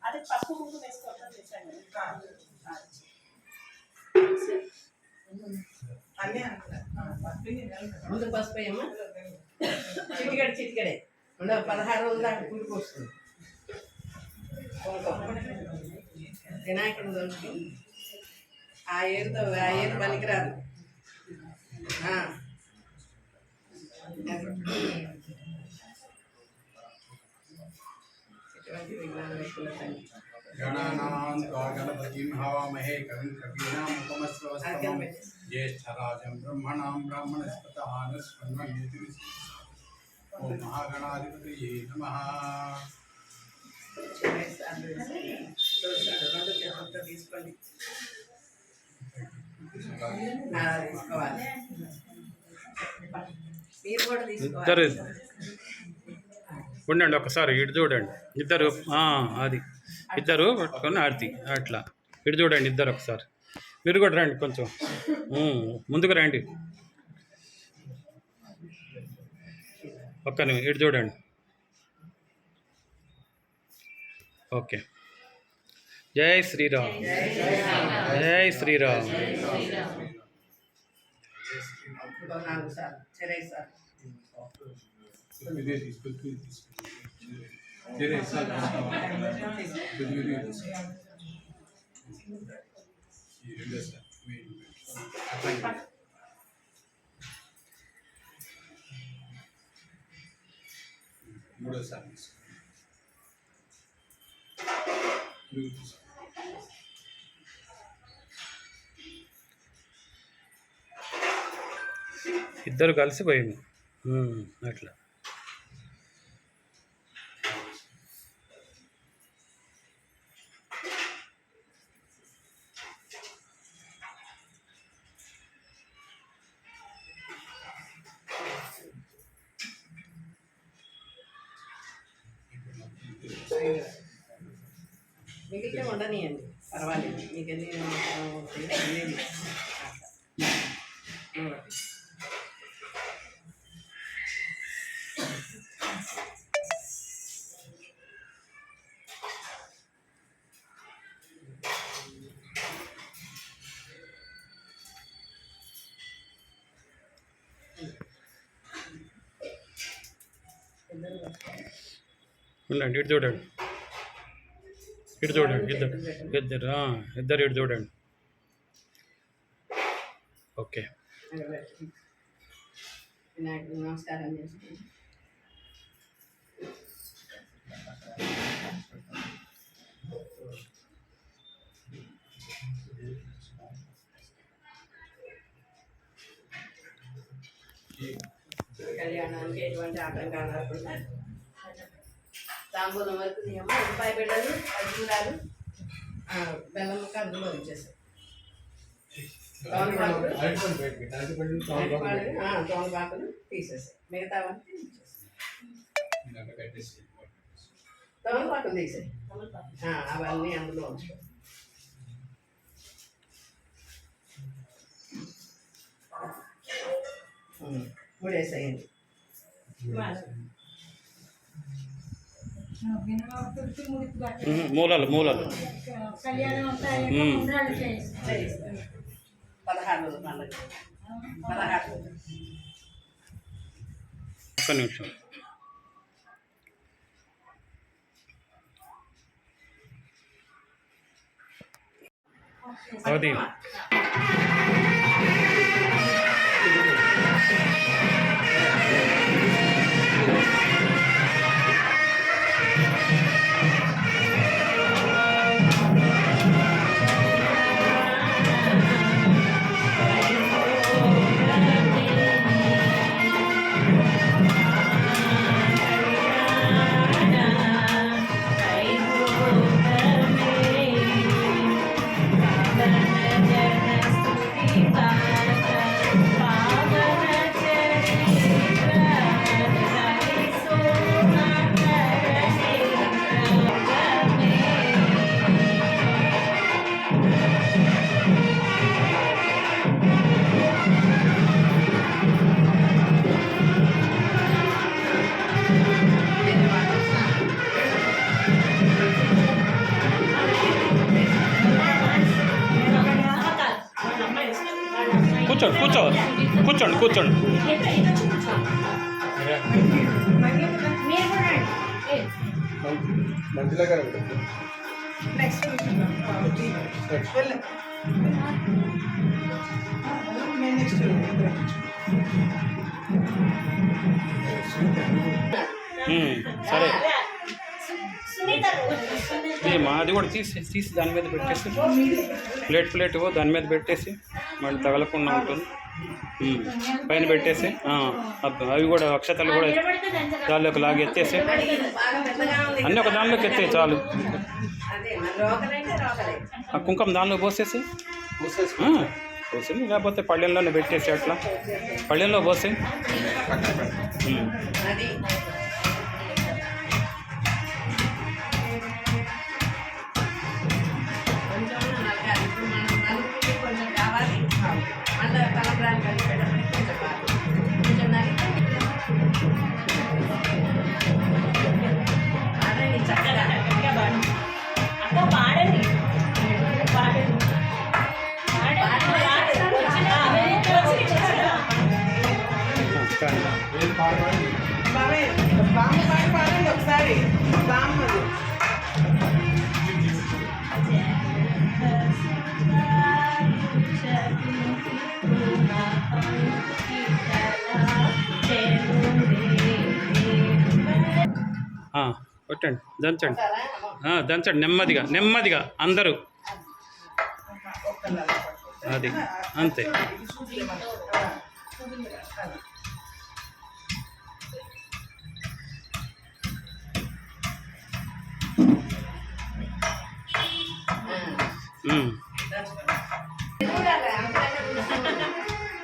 అది పసుపు ముందు వేసుకోవడం చేశాను. ముందు పసుపు అయ్యమ్మా చిటికడే 16 దాకా పులుపు వస్తుంది. వినాయకుడు దొరుకుతుంది ఆ ఏరు పనికిరాదు. गणानां त्वा गणपतिं हवामहे कविं कवीनामुपमश्रवस्तमं ज्येष्ठराजं ब्रह्मणां ब्राह्मणस्पतः नस्पन्वन्यति ओम महागणाधिपतये नमः। ఇద్దరు ఉండండి ఒకసారి ఇటు చూడండి ఇద్దరు అది ఇద్దరు పట్టుకొని ఆర్తి అట్లా ఇటు చూడండి ఇద్దరు ఒకసారి మీరు కూడా రండి కొంచెం ముందుకు రండి ఒక్క ఇటు చూడండి ఓకే జై శ్రీరామ్ జై శ్రీరామ్ ఇద్దరు కలిసిపోయింది అట్లా మిగిలితే ఉండనియండి పర్వాలేదు మీకు ఎన్ని ఉండండి ఇటు చూడండి ఇటు చూడండి ఇద్దరు ఇటు చూడండి ఓకే వినాయకుడు నమస్కారం చేసుకోండి. కళ్యాణానికి ఎటువంటి ఆటంకాలు రాకుండా తాంబూలం వరకు తీయమ్మా రూపాయి బిళ్ళలు అజ్జూరాలు బెల్లం ముక్క అందులో వచ్చేసాయి తోనపాకులు తీసేసాయి మిగతావన్నీ తోనపాకులు తీసాయి అవన్నీ అందులో ఉంచుకో మూడేసేయండి మూలలు 16 పండుగ 16 ఒక్క నిమిషం అది కూర్చోండి కూర్చోండి కూర్చోండి మీరు కూడా మంచిగా కదా నెక్స్ట్ సరే సునీత అది కూడా తీసి దాని మీద పెట్టేసి ప్లేట్ దాని మీద పెట్టేసి మళ్ళీ తగలకుండా ఉంటుంది. పైన పెట్టేసి అవి కూడా అక్షతలు కూడా దానిలోకి లాగి ఎత్తేసి అన్నీ ఒక దానిలోకి ఎత్తే చాలు. ఆ కుంకుమ దానిలో పోసేసి లేకపోతే పళ్ళెంలోనే పెట్టేసి అట్లా పళ్ళెంలో పోసి ఒకసారి కొట్టండి దంచండి దంచండి నెమ్మదిగా అందరూ అది అంతే.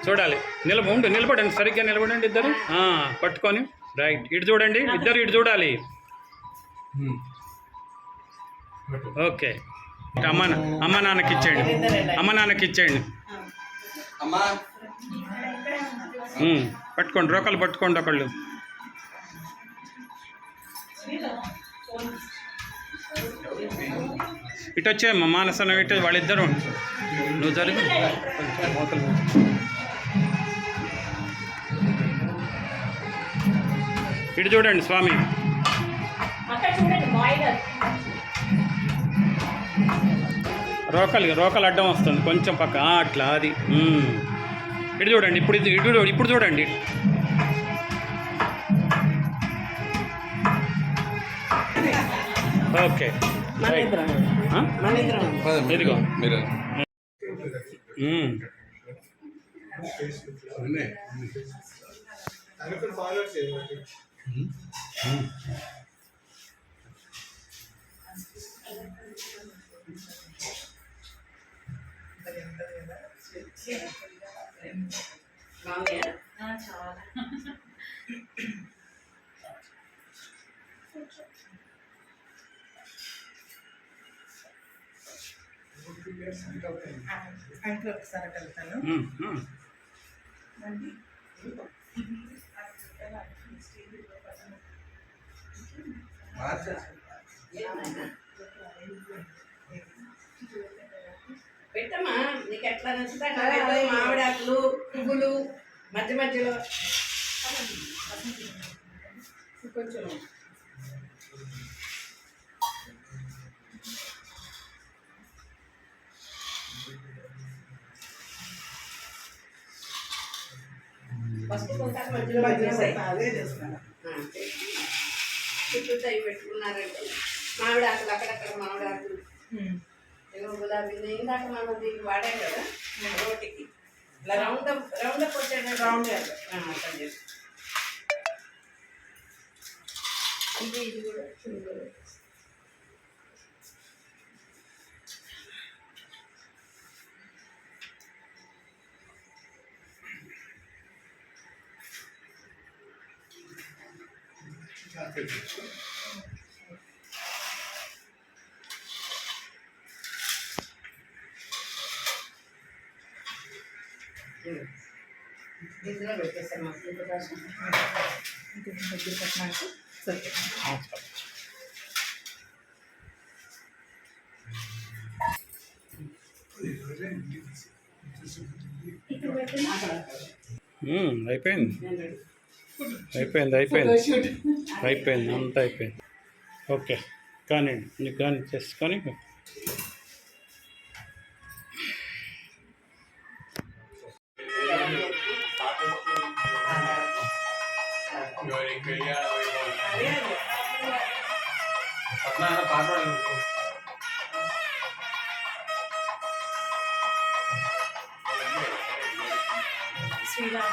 చూడాలి నిలబడండి సరిగ్గా నిలబడండి ఇద్దరు పట్టుకొని రైట్ ఇటు చూడండి ఇద్దరు ఇటు చూడాలి. ఓకే అమ్మ నాన్నకి ఇచ్చేయండి పట్టుకోండి రోకలు పట్టుకోండి ఒకళ్ళు ఇటు వచ్చేయమ్మా మానసనం ఇటు వాళ్ళిద్దరు నువ్వు జరుగు ఇటు చూడండి స్వామి రోకలు అడ్డం వస్తుంది కొంచెం పక్క అట్లా అది ఇటు చూడండి ఇప్పుడు చూడండి ఓకే ఇదిగో ఒకసారి వెళ్తాను. పెట్టమ్మా నీకు ఎట్లా నచ్చుతా మామిడి ఆకులు పువ్వులు మధ్యలో కొంచెం ఫస్ట్ కొంత మధ్యలో అదే చేస్తాను. చుట్టూ అవి పెట్టుకున్నారంటే మామిడి ఆకులు అక్కడక్కడ మామిడి ఆకులు ఏమో గులాబీ ఇందాక మనం దీనికి వాడాం కదా రోటికి ఇలా రౌండప్ వచ్చాడు రౌండ్ అర్థం చేసి ఇది కూడా ఇందులో పెట్టేస్తాను మాకు ఇంకో కోసం దగ్గర పెట్టడానికి సరే ఇక్కడ పెట్టినా అయిపోయింది అయిపోయింది అయిపోయింది అయిపోయింది అంతా అయిపోయింది. ఓకే కానీ నీకు కానీ చేసుకొని శ్రీరామ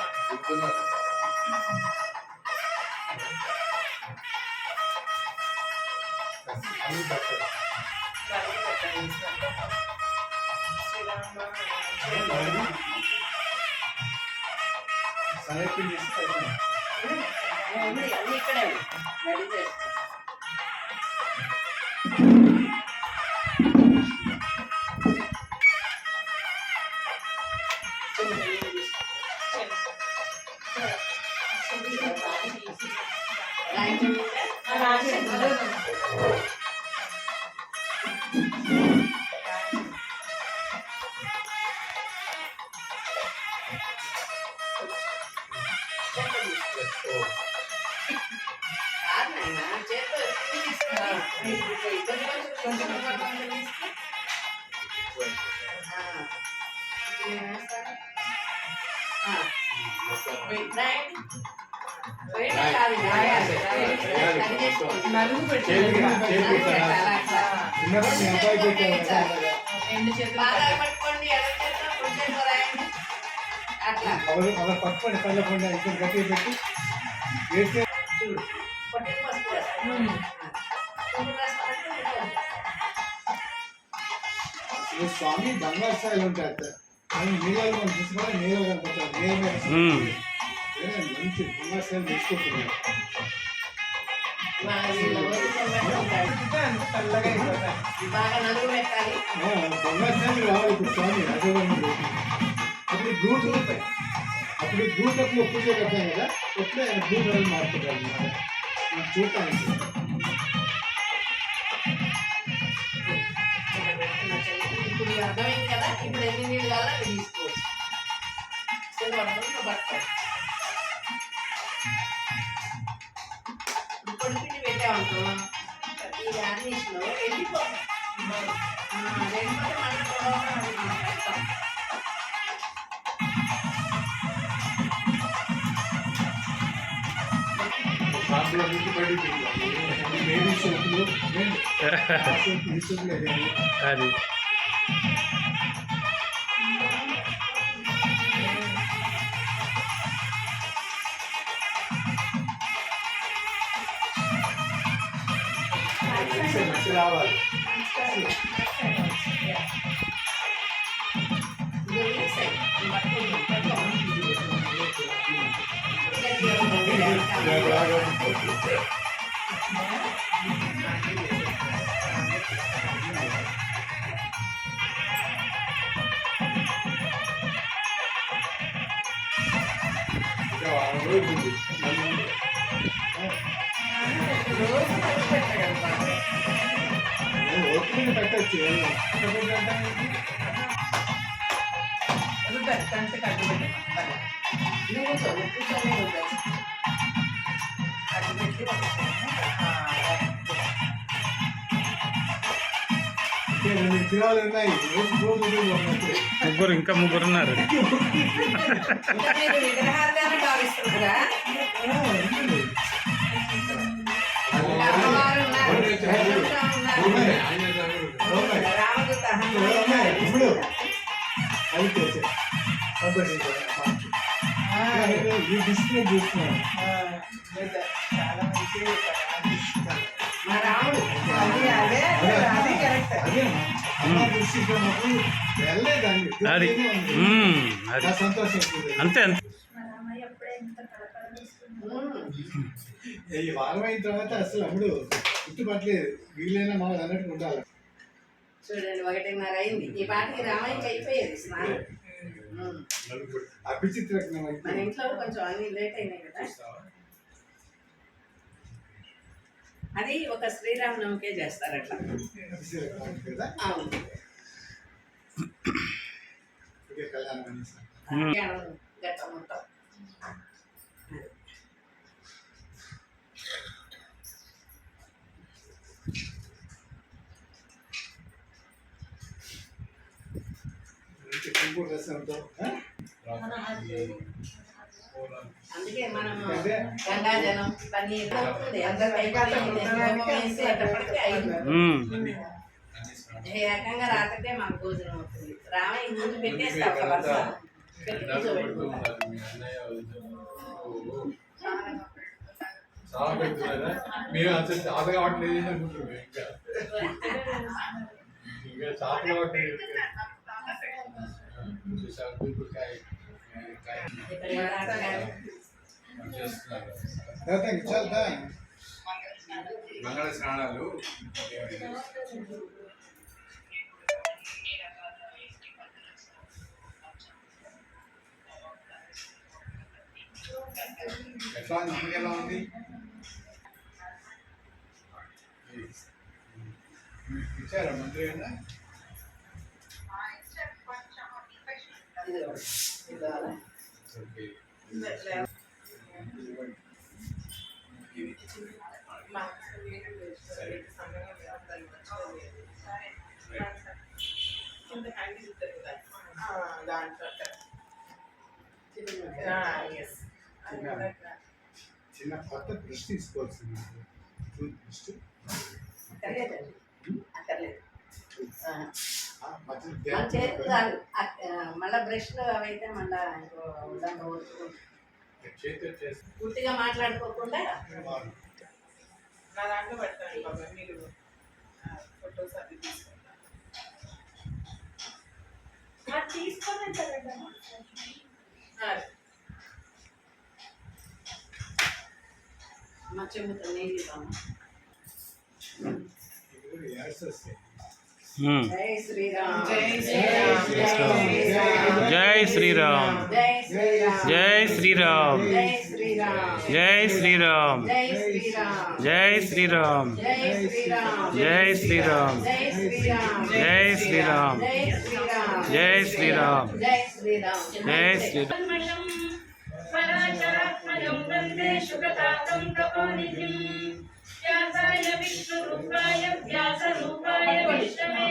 అన్నీ ఇక్కడే రెడీ చేస్తాం. బాగా పట్టుకోండి అట్లా పట్టుకోండి కళ్ళకుండా ఇక్కడ గట్టిగా పెట్టి వేస్తే పొట్టిన పసుపు స్వామి బంగారు స్థాయిలో ఉంటాయి అత్త కానీ నీళ్ళలో మనం చూసుకోవాలి నీళ్ళు కనపడతారు నీళ్ళ మంచి బంగారు స్థాయిలో తీసుకుంటున్నారు బాగా నలుగు పెట్టాలి. బంగారు స్థాయిలో రావాలి ఇప్పుడు స్వామి రాజవరం అప్పుడు గ్రూట్ అప్పుడు గ్రూట్ అప్పుడు పూజ కడతాం కదా అప్పుడే ఆయన గ్రూట్ వాళ్ళు మారుతుంటారు అన్నమాట చూడటానికి. ఇప్పుడు అర్థమైంది కదా. ఇప్పుడు ఎన్ని నీళ్ళు కావాలో అవి తీసుకోవచ్చు. పట్టుకోవాలి పొడిపిండి పెట్టామనుకో ఈ గార్నిష్లో వెళ్ళిపోతాం. వెళ్ళిపోతే మనం పెడతాం. అది రావాలి పెట్టచ్చు తినాలి ఉన్నాయి ముగ్గురు ఇంకా ముగ్గురున్నారు. విగ్రహాలుగానే భావిస్తున్నారా? ఇప్పుడు అది సంతోషించారు ఈ డిస్ప్లే చూస్తున్నాను మా రాముడు అదే అమ్మ దృష్టికి వెళ్ళలేదండి అది అది సంతోషం అంతే అంతే. రామయ్య అప్పుడే ఎంత కలకలం ఈ వారం అయిన తర్వాత అసలు అప్పుడు గుర్తుపట్టలేదు వీళ్ళైనా మామూలు అన్నట్టు ఉండాలి. చూడండి 1:30 అయింది. ఈ పాటికి రామయ్యకి అయిపోయేది స్నానం. అభిచిత్రజ్ఞం మన ఇంట్లో కొంచెం అన్ని లేట్ అయినాయి కదా. అది ఒక శ్రీరామనవమికే చేస్తారు అట్లా. కదా అవును. కళ్యాణం అనేసి. గట్ట మొత్తం ఇంకోటి చేస్తాం. అందుకే మనం గంగాజలం పన్నీర్ అందరూ ఏకంగా రాత్రికే మాకు భోజనం అవుతుంది. రామయ్య ముందు పెట్టేస్తా ఒక వరుస పెట్టి కూర్చోబెట్టుకో. చాలా పెడుతున్నారా మేము అసలు చాలా కావట్లేదు అనుకుంటున్నాం. ఇంకా చాలా కావట్లేదు. మంగళ స్నానాలు ఎట్లా ఉంది? ఎలా ఉంది? ఇచ్చారా మంత్రి అయినా? చిన్న కొత్త బ్రష్ తీసుకోవాల్సింది. బ్రష్ అక్కర్లేదండి, అక్కర్లేదు. మధ్య మన చేతి చాలు. మళ్ళీ బ్రష్లు అవైతే మళ్ళీ చేతి చేసి పూర్తిగా మాట్లాడుకోకుండా నా దాంట్లో పెడతాను బాబా, మీరు ఫొటోస్ అవి తీసుకుంటారు. తీసుకొని మా చెబుతా నీళ్ళు ఇవ్వము. యాడ్స్ వస్తాయి. జై శ్రీరామ్, జై శ్రీరామ్, జై శ్రీరామ్, జై శ్రీరామ్, జై శ్రీరామ్, జై శ్రీరామ్, జై శ్రీరామ్, జై శ్రీరామ్, జై శ్రీరామ్, జై శ్రీరామ్, జై శ్రీరామ్, జై శ్రీరామ్, జై శ్రీరామ్, జై శ్రీరామ్, జై శ్రీరామ్, జై శ్రీరామ్, జై శ్రీరామ్. పరాశరాత్మజం వందే శుకతాతం తపోనిధిం వ్యాసాయ విష్ణురూపాయ వ్యాసరూపాయ విష్ణవే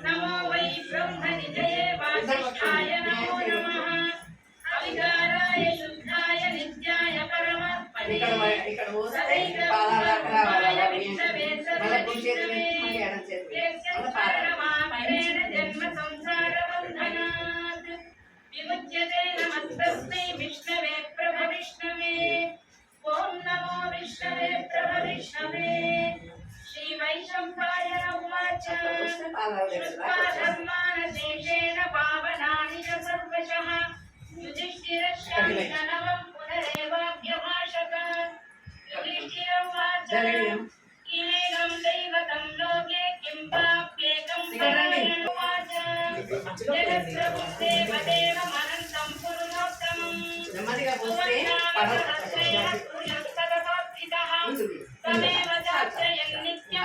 నమో వై బ్రహ్మనిధయే వాసిష్ఠాయ నమో నమః అవికారాయ శుద్ధాయ నిత్యాయ పరమాత్మనే ఇక్కడ పోస్తే పాదాల దాకా రావాలి. అలా వేయండి. మళ్ళీ కుడి చేతి పెట్టి మళ్ళీ ఎడమ చేతి పెట్టి మళ్ళీ పాదాలు. జన్మ సంసార బంధనాత్ విముచ్యతే నమస్తస్మై విష్ణవే ప్రభ విష్ణవే ఓం నమో విష్ణవే ప్రభ విష్ణవే శ్రీ వైశంపాయన ఉవాచ వస్తే పాదాల దగ్గర దాకా వచ్చేస్తాం. ధర్మానశేషేణ పావనాని చ సర్వశః యుధిష్ఠిరశ్యామినవం పునరేవాభ్యభాషత యుధిష్ఠిరవాచ జగడం. ఇమేగం దైవతం లోకే కిం పాప్యేకం ఇక్కడ రండి. పరాయణవాచ జగత్ప్రభుదేవదేవ అనంతం పురుషోత్తమం నెమ్మదిగా పోస్తే పడవ ఉంటుంది.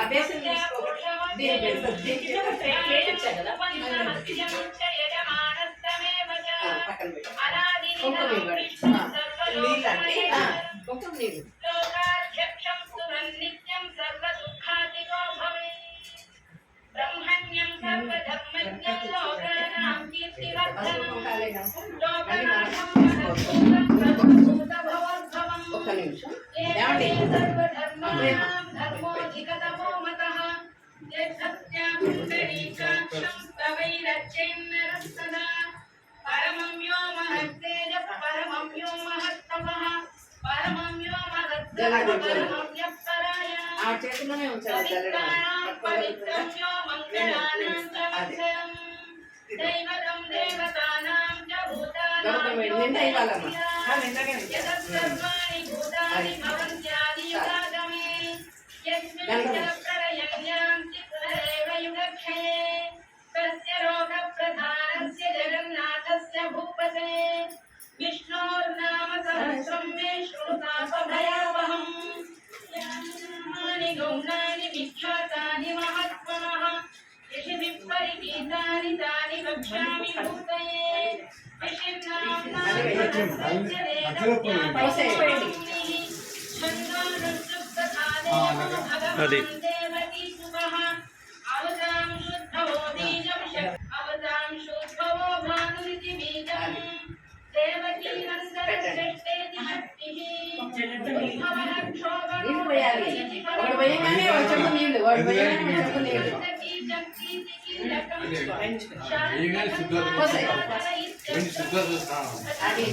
అభ్యాసం చేసుకో. దీని పెద్ద దీనికి ఒక ప్లేట్ ఇచ్చా కదా. పక్కన పెట్టు. కుంకుమ ఇవ్వండి. నీళ్ళు అంటే కుంకుమ నీళ్ళు. పసుపు కాలేదా? ఒక్క నిమిషం. ఏమండి? ఆ చేతిలోనే ఉంచాలి జల్లెడ. నిండా ఇవ్వాలమ్మా. నిండానే విష్ణోర్నామ సహస్రం మే శృణుతాపభయావహం యాని గౌణాని విఖ్యాతాని మహాత్మనః యశి విపరిగీతాని తాని వక్ష్యామి భూతయే మధ్యలో పోయి అది నీళ్ళు పోయాలి. ఒకటి పోయగానే ఒక చెంబు నీళ్ళు, వాడు పోయగానే ఒక చెంబు నీళ్ళు. పోసాయి. అది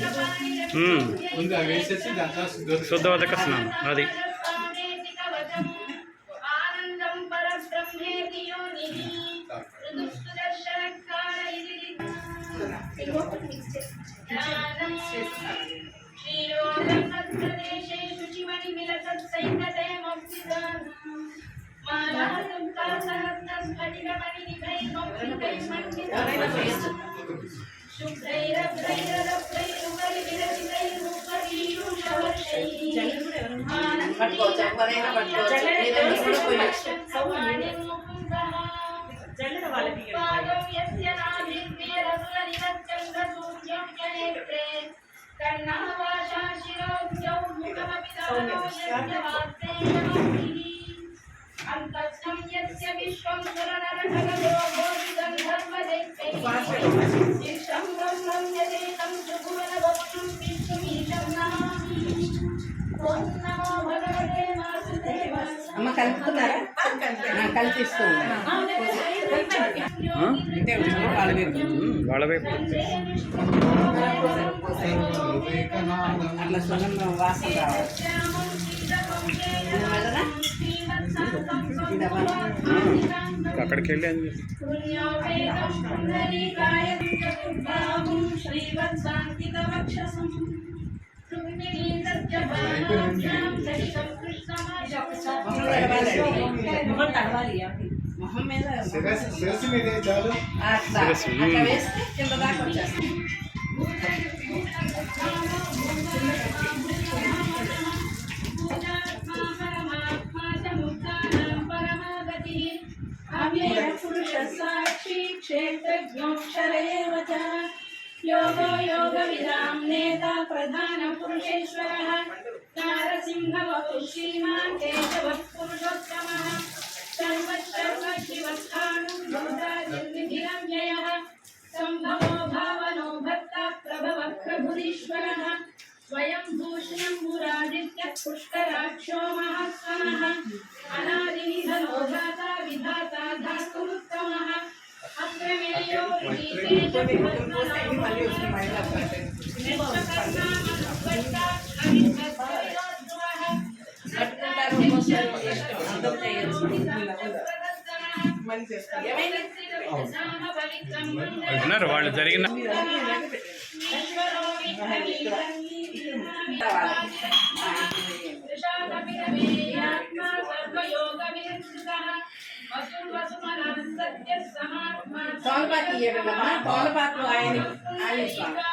ముందు అవి వేసేసి దాంట్లో శుద్ధవతక స్నానం అది ఆనందం పరబ్రహ్మేతి యోనిః జ్ఞానం శ్రీలోకమత్ప్రదేశే శుచిమణిమిలతత్సైకతే మొక్తిదానం ఎవరైనా పోయొచ్చు. పట్టుకోవచ్చు, ఎవరైనా పట్టుకోవచ్చు. లేదంటే కూడా పోయొచ్చు. అంతఃసం యస్య విశ్వం సురనరకగలో గోవిగంధర్వదైత్యైః ఈశం బ్రహ్మం యదేకం త్రిభువనవపుషం విష్ణుమీశం నమామి. ఓం నమో భగవతే వాసుదేవాయ. అమ్మ కలుపుతున్నారా? కల్పిస్తూ వాళ్ళ వైపు అట్లా సుగంధం వాసన రావాలి. వదనా? అక్కడికి వెళ్ళి అని మొహం మీద శిరస్సు మీద చాలు. అట్లా అట్లా వేస్తే కింద దాకా వచ్చేస్తుంది. సాక్షి క్షేత్రజ్ఞోక్షరేవ చ యోగో యోగవిదాం నేతా ప్రధాన పురుషేశ్వరః నారసింహవపు శ్రీమాన్ కేశవః పురుషోత్తమః సర్వశివస్థానం భూతాదిర్నిఖిలం జయః సంభవో భావనో భక్త ప్రభవ ప్రభురీశ్వరః స్వయం భూషణం పురాదిత్య పుష్కరాక్షో మహాస్వనః అనాదినిధనో దాతా విధాతా ధాతురుత్తమః అప్రమేయో విన్నారు వాళ్ళు జరిగిన తోలపాకు ఇవ్వడమ్మా. తోలపాకు ఆయన స్వామి.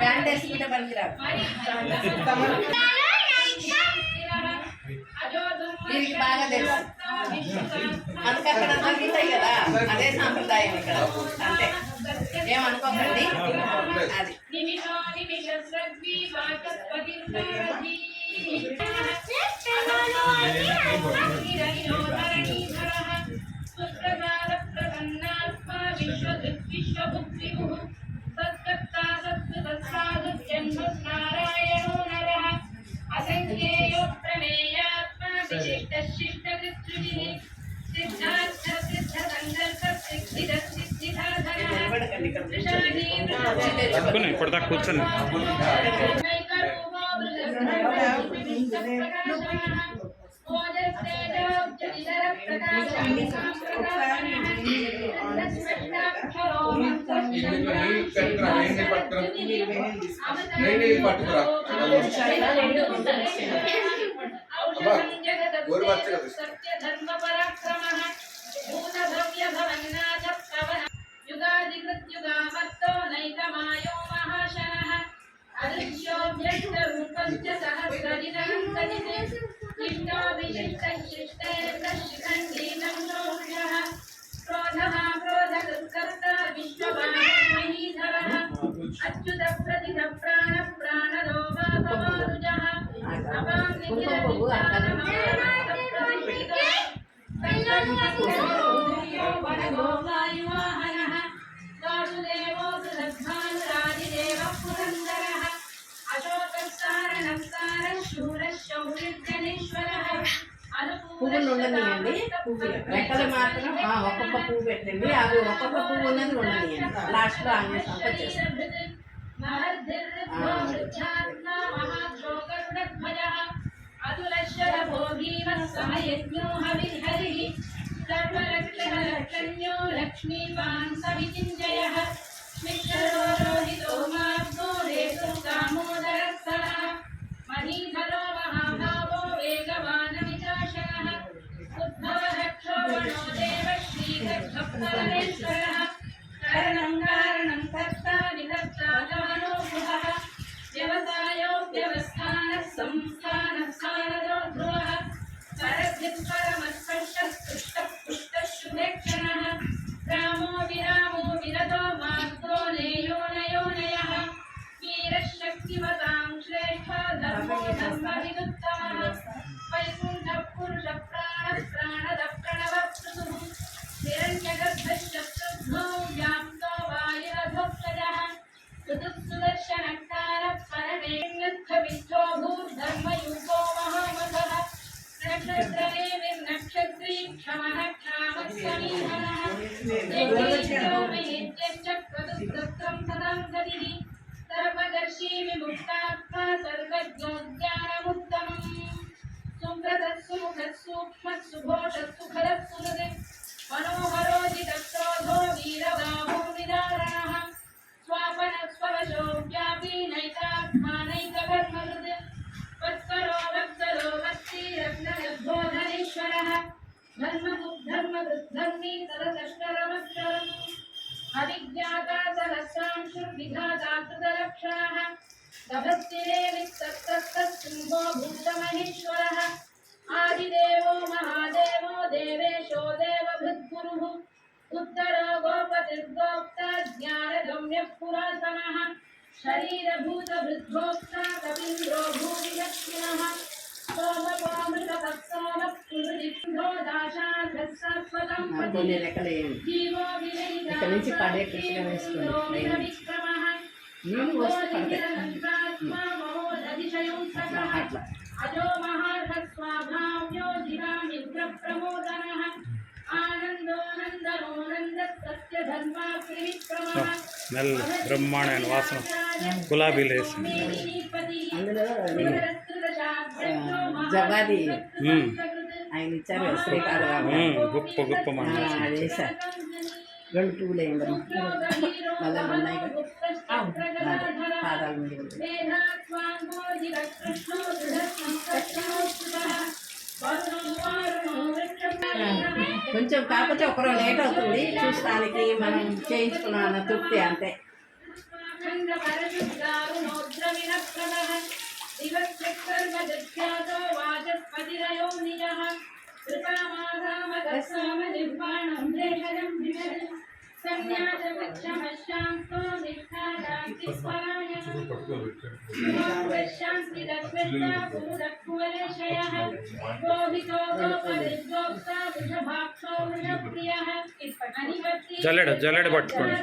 ప్యాంట్ వేసుకుంటే పనికిరాదు. వీరికి బాగా తెలుసు. అందుకే అక్కడ దొరుకుతాయి కదా, అదే సాంప్రదాయం ఇక్కడ. అంతే, ఏమనుకోకండి. అది అసంఖ్యేయో ప్రమేయాత్మా విశిష్ట శిష్ట విస్తృతిః సిద్ధార్థ సిద్ధ సంకల్ప సిద్ధిద సిద్ధిదాధనః కూర్చొని ఇప్పటిదాకా కూర్చొని ఓజస్తేజో युगादिकृत्युगामत्तो नैकमायो महाशनः अदृश्यो व्यक्तरूपञ्च सहस्रदिनं सदिने शिष्टोऽभिषिक्तशिष्टैर्दशिखण्डीनं शोभ्यः क्रोधः क्रोधकृत्कर्ता विश्ववामहीधरः अच्युतप्रतितप्राणप्राणदो वापमारुजः अपां वनगो वायुवाहनः वासुदेवो सुदद्भानुरादिदेवः पुरन्दरः अशोकसारणसारः शूरः शौर्यजनेश्वरः పువ్వులు ఉండనియండి. పువ్వులు రెక్కలు మాత్రం ఒక్కొక్క పువ్వు పెట్టండి. అవి ఒక్కొక్క పువ్వు ఉన్నది ఉండనియండి. లాస్ట్లో ఆంజనేయ స్వామి చేస్తాం. लक्ष्मीवान् सविचिञ्जयः स्मिक्षरो रोहितो मार्गो रेतु दामोदरः महीधरो महाभावो वेगवानविचाशनः उद्भवः क्षोभणो देव श्रीगर्भपरमेश्वरः कारणं कारणं कर्ता निकर्ता गमनोऽभुवः व्यवसायोऽव्यवस्थानः संस्थानः सारदो ध्रुवः परद्भिः परमस्पर्शः पृष्ठः पुष्टः शुभेक्षणः रामो विरामो विरतो मार्गो नेयो नयोनयः वीरशक्तिमतां श्रेष्ठो धर्मो धर्मविदुत्तमः वैकुण्ठः पुरुषः प्राणः प्राणदः प्रणवः पृथुः हिरण्यगर्भशत्रुघ्नो व्याप्तो वायुरधोक्षजः ऋतुः सुदर्शनकारः परमेण्यस्थविद्धो भूर्धर्मयुगो महामतः नक्षत्रेर्नक्षत्री क्षमः क्षामः समीहनः यज्ञेश्वरो महेत्यश्चक्रतुस्तत्रं सदां गतिः सर्वदर्शी विमुक्तात्मा सर्वज्ञोज्ञानमुत्तमम् सुब्रतः सुमुखः सूक्ष्मः सुघोषः सुखदः सुहृदः मनोहरोजितक्रोधो वीरबाहो विदारणः स्वापनः स्ववशो व्यापी नैकात्मा नैककर्महृदः वत्सरो वत्सरो वत्सीरत्नगर्भोधनेश्वरः धर्मकृद्धर्मी तदशस्करमक्षरम् अविज्ञाता सहस्रांशुर्विधाता कृतलक्षणः गभस्तिरे विस्तस्तस्तुम्भो भूतमहेश्वरः आदिदेवो महादेवो देवेशो देवभृद्गुरुः उत्तरो गोपतिर्गोप्ता ज्ञानगम्यः पुरातनः शरीरभूतभृद्भोक्ता कवीन्द्रो भूमिदक्षिणः सोमपामृतपत्सोमः पुरुदिन्दो दाशार्धः शाश्वतं కొన్ని రెక్కలు వేయండి. जीवो विनयिता ఇక్కడ నుంచి పడే కృష్ణ వేసుకోండి. विक्रमः నీళ్ళు వస్తే పడతాయి. అట్లా अजो महार्घस्वाभाव्यो जिरामिन्द्रप्रमोदनः आनन्दो नन्दनो नन्दः सत्यधर्मा त्रिविक्रमः స్మెల్ బ్రహ్మాండమైన వాసన గులాబీలు వేసి అందులో జవాది ఆయన ఇచ్చారు కదా, శ్రీకాకుళం గొప్ప గొప్ప మన అది వేశారు. 2 పువ్వులు వేయండి. మళ్ళీ ఉన్నాయి కదా పాదాల మీద కొంచెం కాకపోతే ఒకరోజు లేట్ అవుతుంది చూస్తానికి. మనం చేయించుకున్నాం తృప్తి అంతే. జల్లెడ జల్లెడ పట్టుకోండి.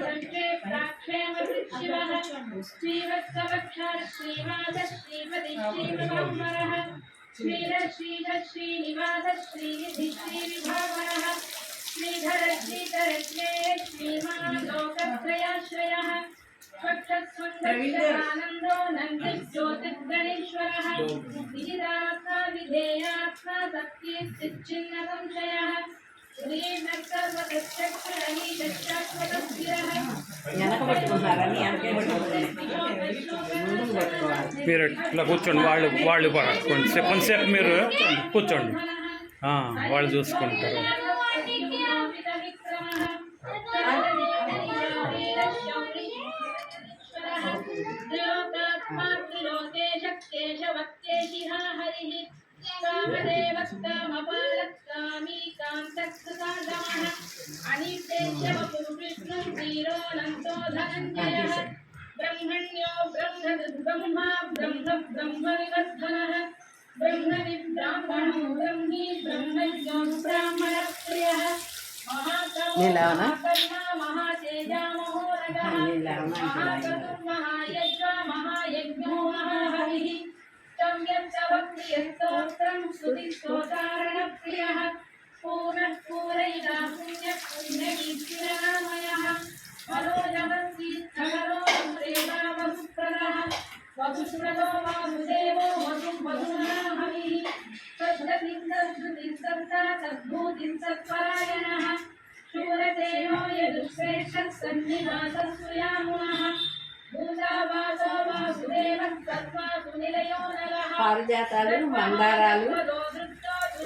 శ్రీనివాస శ్రీనిధి శ్రీవిభావరః श्रीधर श्रीधर श्रीमालोकत्रयाश्रयः स्वच्छस्वन्दो नन्दिज्योतिर्गणेश्वरः विदितात्मा विधेयात्मा सत्कीर्तिच्छिन्न संशयः వెనక పట్టుకుంటారని వెనకే పట్టుకుంటారు ముందుకు పట్టుకోవాలి. మీరు ఇట్లా కూర్చోండి, వాళ్ళు కొంతసేపు మీరు కూర్చోండి, వాళ్ళు చూసుకుంటారు. ब्रह्मण्यो ब्रह्मा ब्रह्म ब्रह्म विवर्धनः ब्रह्म विब्राह्मणो ब्रह्मी ब्रह्मज्ञो ब्राह्मण प्रियः నీళ్ళవనా महातेजा महोरगः महायज्ञो महायज्ञो महाहविः तं यत्सवक्रियस्तोत्रं स्तुतिस्तोतारणप्रियः पूर्णः पूरयिता पुण्यः पुण्यकीर्तिरनामयः मनोजवन्तीर्थकरो प्रेमा वसुप्रदः वसुप्रदो वासुदेवो वसुमधुनाहविः तद्गतिस्तद्भुतिस्तद्धा तद्भूतिः सत्परायणः शूरसेनो यदुश्रेष्ठः सन्निवासस्सुयामुनः भूतावासो वासुदेवः तद्वासु निलयो नरः. పారిజాతాలు, మందారాలు,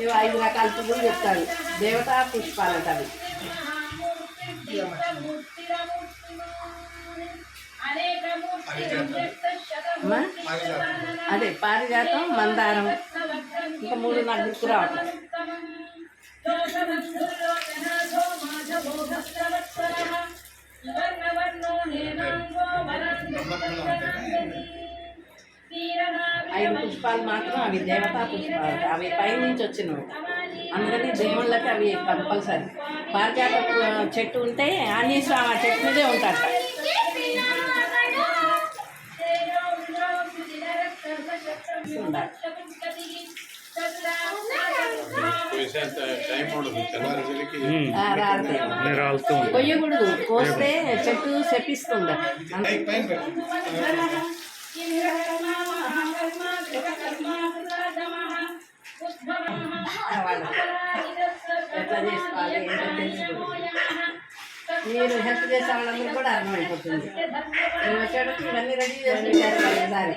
ఇవి 5 రకాల పువ్వులు చెప్తారు. దేవతా పుష్పాలు అవి. అదే పారిజాతం, మందారం, ఇంకా 3 నాకు గుర్తు రావట్లేదు. ఐదు పుష్పాలు మాత్రం అవి దేవతా పుష్పాలు, అవి పైనుంచి వచ్చినవి. అందుకని దేవుళ్ళకి అవి కంపల్సరీ. పారిజాత చెట్టు ఉంటే ఆంజనేయ స్వామి ఆ చెట్టు మీదే ఉంటాడట. కొయ్యకూడదు, కోస్తే చెట్టు శపిస్తుంది. ఎట్లా చేసుకోవాలి ఏంటో తెలుసుకుంటుంది. మీరు హెల్ప్ చేసే వాళ్ళందరూ కూడా అర్థమైపోతుంది. నేను వచ్చేటప్పుడు ఇవన్నీ రెడీ చేసి పెట్టారు ఒకసారి.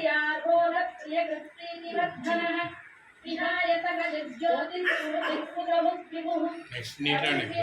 నెక్స్ట్ నీటానికి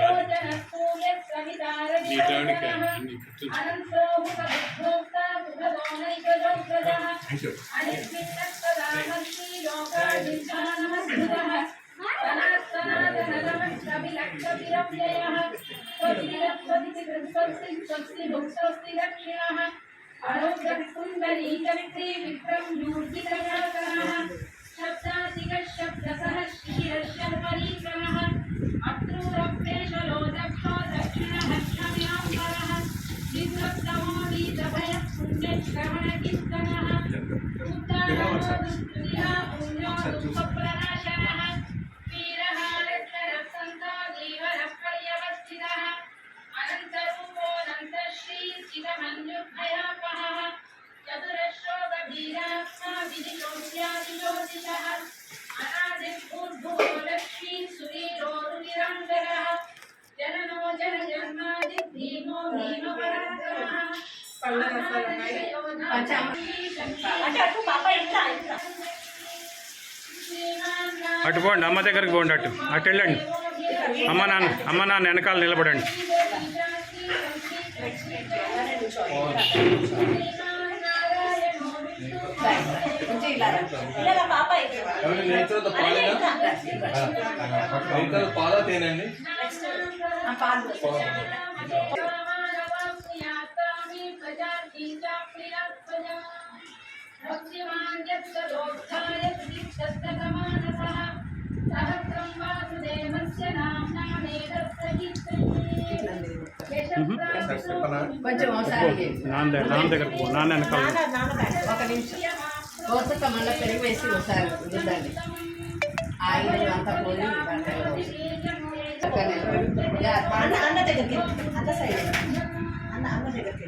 అటు పోండి, అమ్మ దగ్గరికి పోండి, అటు వెళ్ళండి. అమ్మ నాన్న వెనకాల నిలబడండి. పాలా తేనండి. కొంచెం ఒకసారి నాన్న దగ్గరకు పో, నాన్న వెనకాల. ఒక నిమిషం కోసక మళ్ళీ పెరిగి వేసి ఒకసారి రుద్దండి. ఆయిల్ అంతా పోయి అన్న దగ్గరికి అంత సైడ్ అన్న దగ్గరికి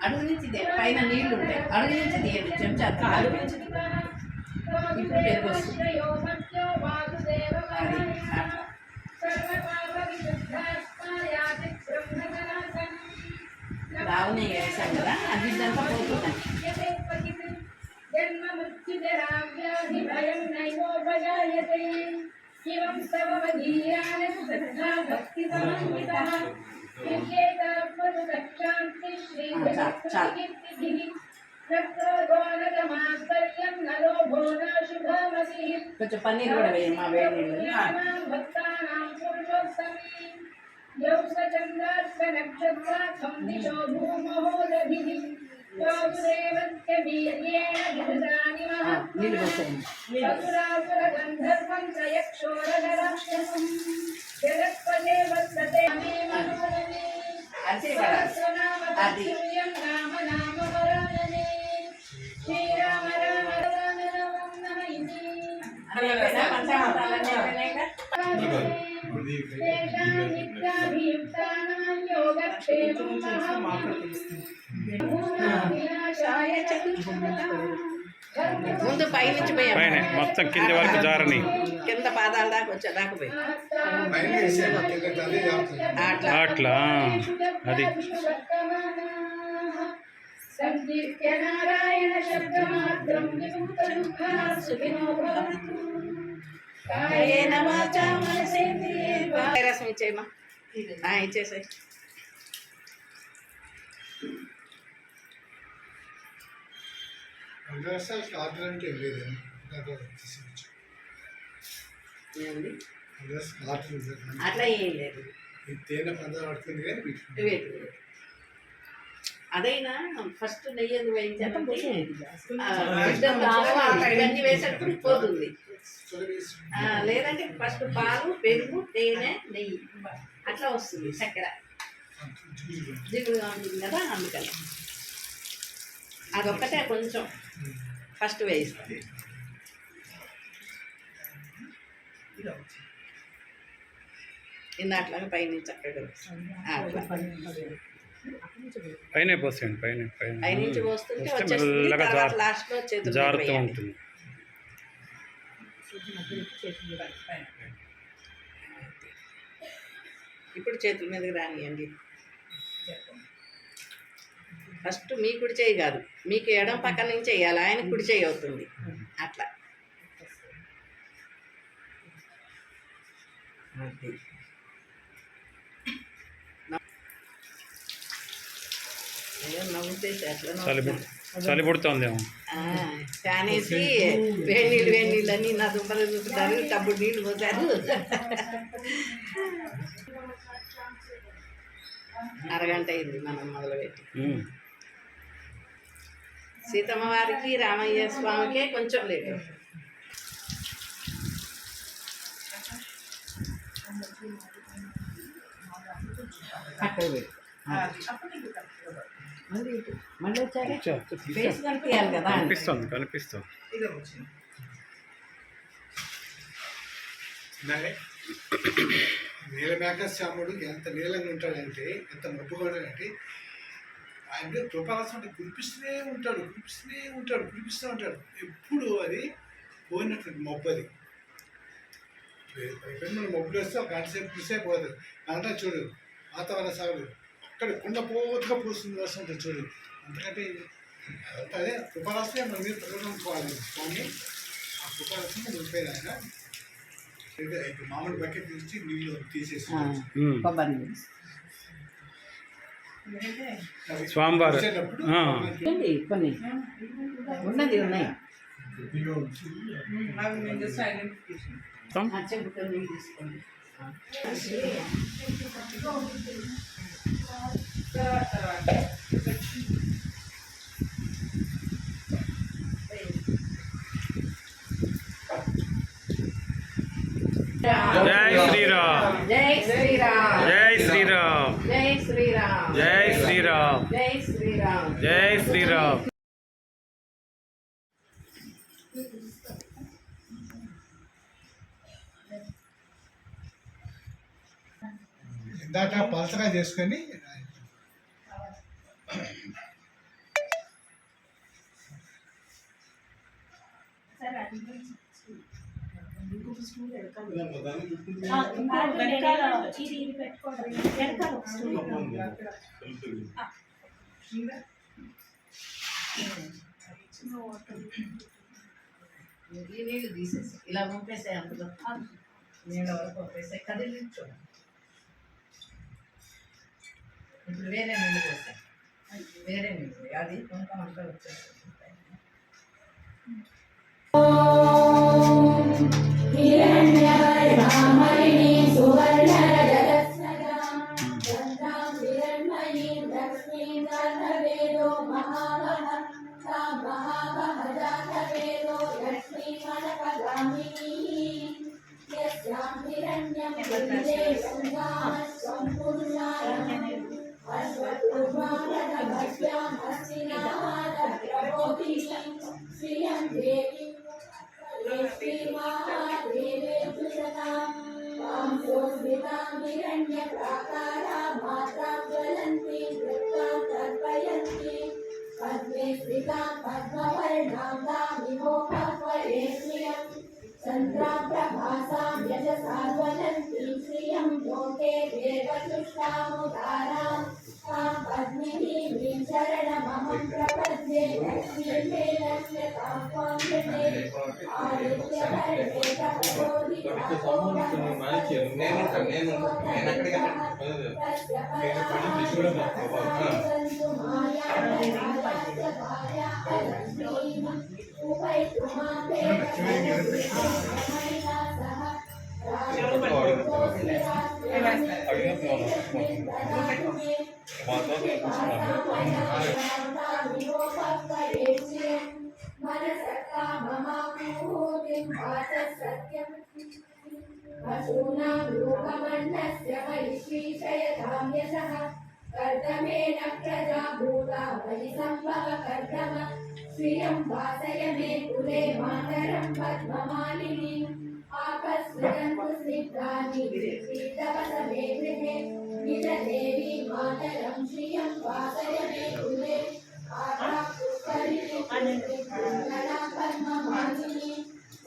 అడుగు నుంచి పైన నీళ్లు ఉంటాయి, అడుగు నుంచి తీయండి చెంచా, అడుగు నుంచి ఇప్పుడు పెరుగు వస్తుంది. అది రావునే వేసాం కదా, అది ఇదంతా పోతుందండి. జన్మ మృత్యు జరా వ్యాధి భయం నైవోపజాయతే శివం సవధీయాన శ్రద్ధా భక్తి సమన్వితః విద్యేతాత్మసుఖశాంతి శ్రీ జగత్కీర్తిభిః రక్తోగోనగమాశ్వర్యం నలోభో నాశుభమతిః. కొంచెం పన్నీర్ కూడా వేయండి మా వేడి నీళ్ళు. భక్తానాం పురుషోత్తమే యౌసచంద్రార్క నక్షత్రాఖం దిశో భూమహోదభిః నీళ్ళు పోసేయండి. గంధర్వం త్రయక్షోరగరాక్షసం జగత్పదే వర్తతే మే మనోరమే అది రామ నామ వరాననే శ్రీరామ రామ రామ రామం నమః తేషాం నిత్యాభియుక్తానాం యోగక్షేమం ముందు పైనుంచి పోయాం, పైన మొత్తం కింది వరకు జారని కింద పాదాల దాకా వచ్చేదాకా పోయి అట్లా అట్లా అది నారాయణ శబ్దమాత్రం విముక్త దుఃఖాసుఖినో భవంతు. కాయేన వాచా మనసేంద్రియైర్వా. రసం ఇచ్చేయమ్మా, ఇచ్చేసాయి. ఆర్డర్ అంటే లేదండి, అట్లా ఏం లేదు. తేనె పందాలు పడుతుంది కానీ అదైనా ఫస్ట్ నెయ్యి వేయించాలంటే ఇవన్నీ వేసేటప్పుడు పోతుంది. లేదంటే ఫస్ట్ పాలు, పెరుగు, తేనె, నెయ్యి అట్లా వస్తుంది. చక్కెర జిగురుగా ఉంటుంది కదా, అందుకని అదొక్కటే కొంచెం ఫస్ట్ వేయిస్తాం. ఇందాట్లాగా పైనుంచి చక్కగా అట్లా పైన పోసేయండి, పైన పైన పైనుంచి పోస్తుంటే వస్తే వచ్చేస్తుంది. మెల్లగా తర్వాత లాస్ట్లో చేతులు జారుతూ వేయాలి. ఉంటుంది. ఇప్పుడు చేతుల మీదకి రానియండి. ఫస్ట్ మీ కుడి చేయి కాదు, మీకు ఎడం పక్కన నుంచి వేయాలి, ఆయన కుడి చేయి అవుతుంది. అట్లా నవ్వుతేసి అట్లా చలి పుడుతుందేమో. ఫ్యాన్ వేసి వేడి నీళ్ళు అని నా దుంపలు చూపుతారు, టబ్బు నీళ్ళు పోతారు. అరగంట అయింది మనం మొదలుపెట్టి. సీతమ్మ వారికి, రామయ్య స్వామికే కొంచెం లేటు. మళ్ళీ వచ్చాక ఫేస్ కనిపించాలి కదా. కనిపిస్తుంది కనిపిస్తుంది. నీల మేఘశ్యాముడు ఎంత నీలంగా ఉంటాడంటే, ఎంత మబ్బుగా ఉంటాడంటే, ఆయన కృపారసం అంటే కురిపిస్తూనే ఉంటాడు. ఎప్పుడు అది పోయినటువంటి మబ్బు. అది మనం మబ్బులు వస్తే ఒక గంట సేపు కురిసే పోదు. అంటే చూడు వాతావరణ సాగుడు అక్కడ కుండ పోతుగా పూస్తుంది వర్షం ఉంటుంది చూడు. అంతకంటే అదే కృపారసమే మన మీద ప్రకటించుకోవాలి స్వామి. ఆ కృపారసం నిలిపోయింది ఆయన. ఇప్పుడు మామూలు బకెట్ నుంచి నీళ్ళు తీసేసి స్వామివారు కొన్ని ఉన్నది ఉన్నాయి. తీసుకోండి. జై శ్రీరామ్, జై శ్రీరామ్, జై శ్రీరామ్, జై శ్రీరామ్, జై శ్రీరామ్, జై శ్రీరామ్, జై శ్రీరామ్. ఇందాక పలసగా చేసుకొని దాన్ని చుట్టుకుంటూ వెనకాల ఇది పెట్టుకోవడం వెనకాల ఒక స్టూల్. ఈ నీళ్ళు తీసేసి ఇలా పంపేసాయి అందులో నీళ్ళ వరకు పంపేసాయి కదిలించు. ఇప్పుడు వేరే నీళ్ళు పోస్తాయి, వేరే నీళ్ళు అది కొంత అంతా వచ్చేస్తుంది. कर्दमेन प्रजा भूता बलिसंभव कर्दम श्रियं वासय मे कुले मातरं पद्ममालिनी आपस्सृजन्तु स्निग्धानि पीतवसमे गृहे निज देवी मातरं श्रियं वासय मे कुले आकापुष्करिणी पद्ममालिनी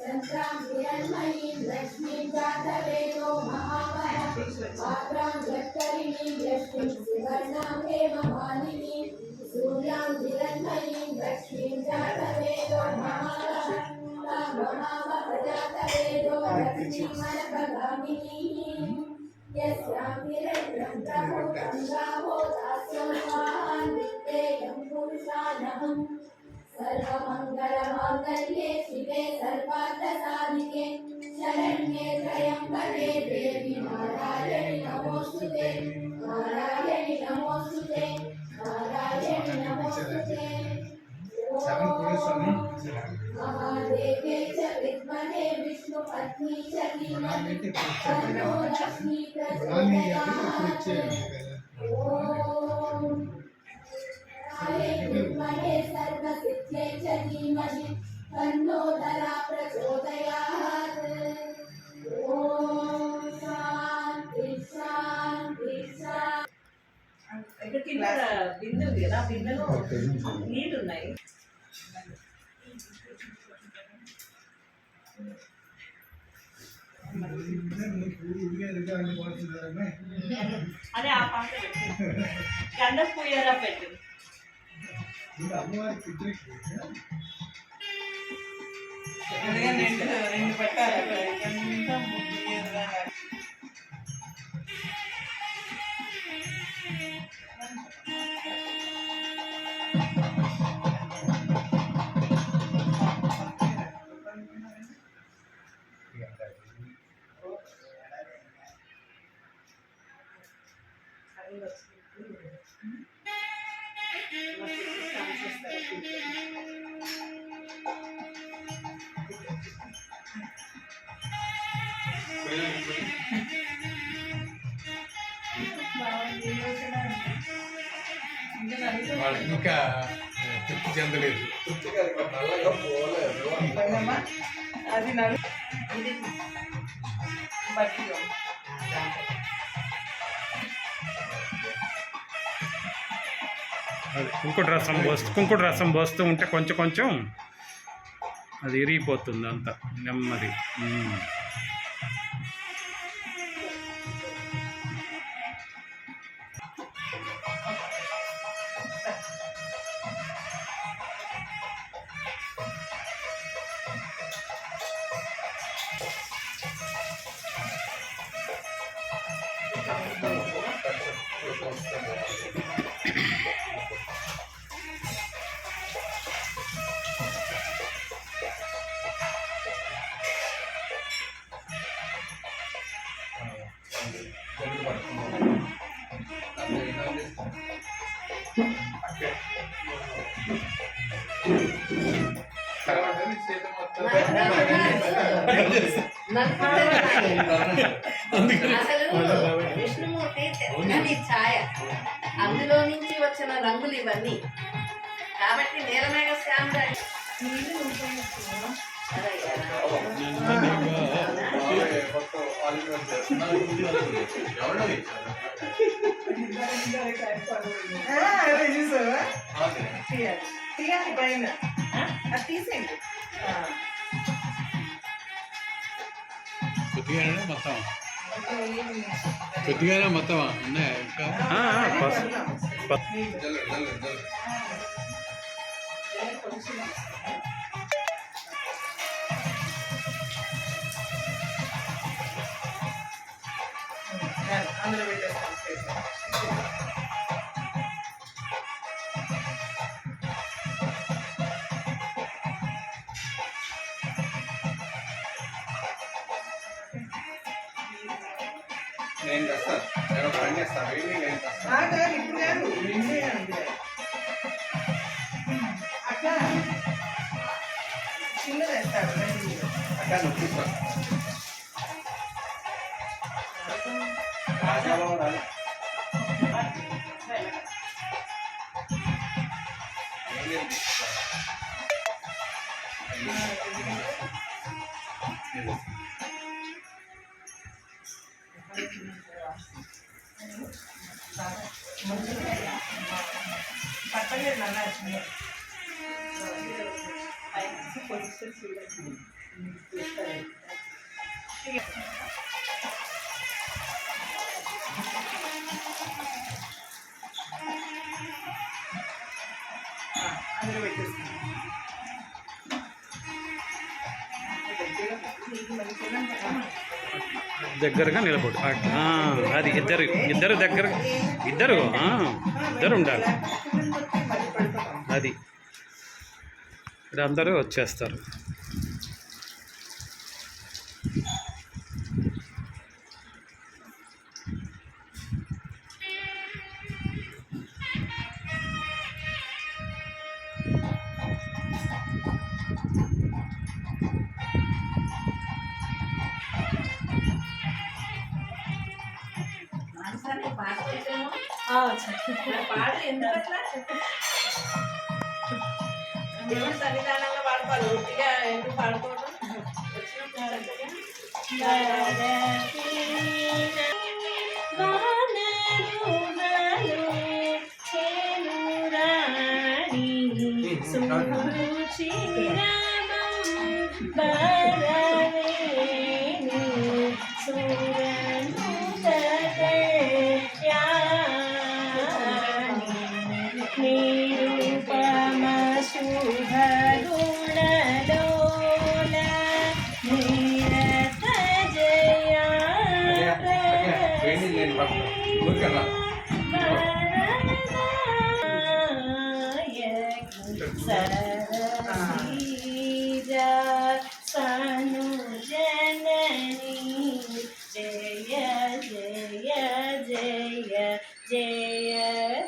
संत्रां हिरण्मयीं लक्ष्मीं जातवेदो महावः आत्रां जट्करिणीं लक्ष्मीं सुवर्णां हेममालिनीं सूर्यां हिरण्मयीं लक्ष्मीं जातवेदो महावः तां महावः जातवेदो लक्ष्मीं मनपगामिनीं यस्यां हिरण्यं प्रभुतं गावो दास्यो स्वाहान् वित्तेयं पुरुषानहम् सर्वमङ्गलमाङ्गल्ये शिवे सर्वार्थसाधिके शरण्ये त्र्यम्बके देवी नारायणि नमोस्तुते नारायणि नमोस्तुते नारायणि नमोस्तुते महादेवे च विद्महे विष्णुपत्नी च धीमहि तन्नो लक्ष्मी प्रचोदयात् विद्महे सर्वसिद्धे च धीमहि तन्नो धरा प्रचोदयात् ॐ शान्ति शान्ति शान्ति కింద బిందె ఉంది కదా, బిందెలో నీళ్ళు ఉన్నాయి. అదే ఆ పాట గంధ పూయరా పెట్టు. అమ్మవారికి రెండు పెట్టాలి. ఇంకా తృప్తి చెందలేదు. అది నడు బట్టిలో అది కుంకుడు రసం పోస్తూ ఉంటే కొంచెం కొంచెం అది ఇరిగిపోతుంది అంతా నెమ్మది. అసలు విష్ణుమూర్తి తెల్లని ఛాయ, అందులో నుంచి వచ్చిన రంగులు ఇవన్నీ. కాబట్టి నీలమేఘ శ్యాముడు పైన అది తీసేయండి. కొద్దిగానే మొత్తం ఉన్నాయా ఇంకా అందులో పెట్టేస్తాను. నేను తెస్తాను, నేను ఒక పని చేస్తాను, నేను తెస్తాను. ఇప్పుడు కాదు, నిన్నే అంతే. అట్లా చిన్నది వేస్తారు. అక్కడ నొప్పిస్తాను. రాజాలో రాదు. పట్టలేదు నల్ల వచ్చింది. అందులో పెట్టేస్తాను. దగ్గరగా నిలబడు. అది ఇద్దరు దగ్గర ఇద్దరు ఉండాలి. అది ఇక్కడ అందరూ వచ్చేస్తారు. పాట పెట్టాము. పాట ఎందుకట్లా దేవుడు సన్నిధానంగా పాడుకోవాలి, ఒట్టిగా ఎందుకు పాడుకోవడం? సను జనని జయ జయ జయ జయ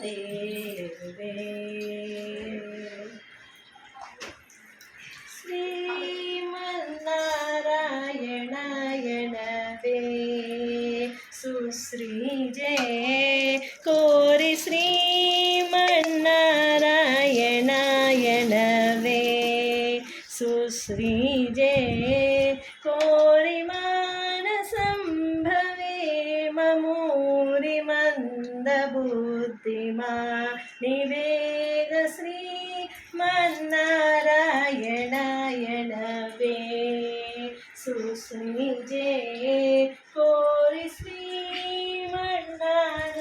దేవే శ్రీమన్నారాయణాయణవే సుశ్రీ జయ కోరి శ్రీమన్నారాయణాయణవే సుశ్రీ జయ కోరి మానసంభవే మమూరి మందబుద్ధిమా నివేద శ్రీ మన్నారాయణాయణవే సుశ్రీ జయ కోరి శ్రీ మన్నారాయణాయణవే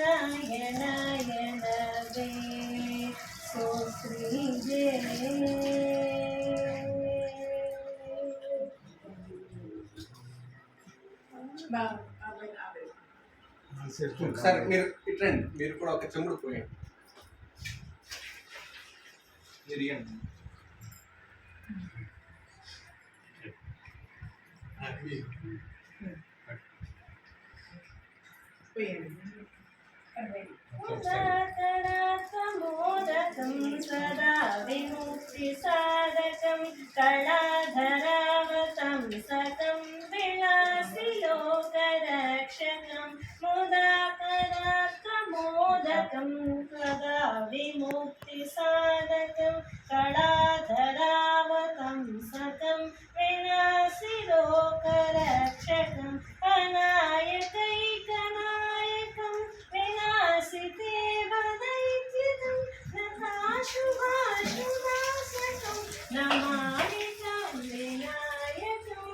సుశ్రీ జయ. ఒకసారి మీరు ఇట్రండి, మీరు కూడా ఒక చెంబుడు పోయండి. మీరు ఇవ్వండి. పోయండి. मुक्तिसाधकं कलाधरावतं सकं विनाशिलोकरक्षकं अनायकैकनायकं विनाशिते वदैत्यकं नताशुभाशुभासकं नमामि तं विनायकम्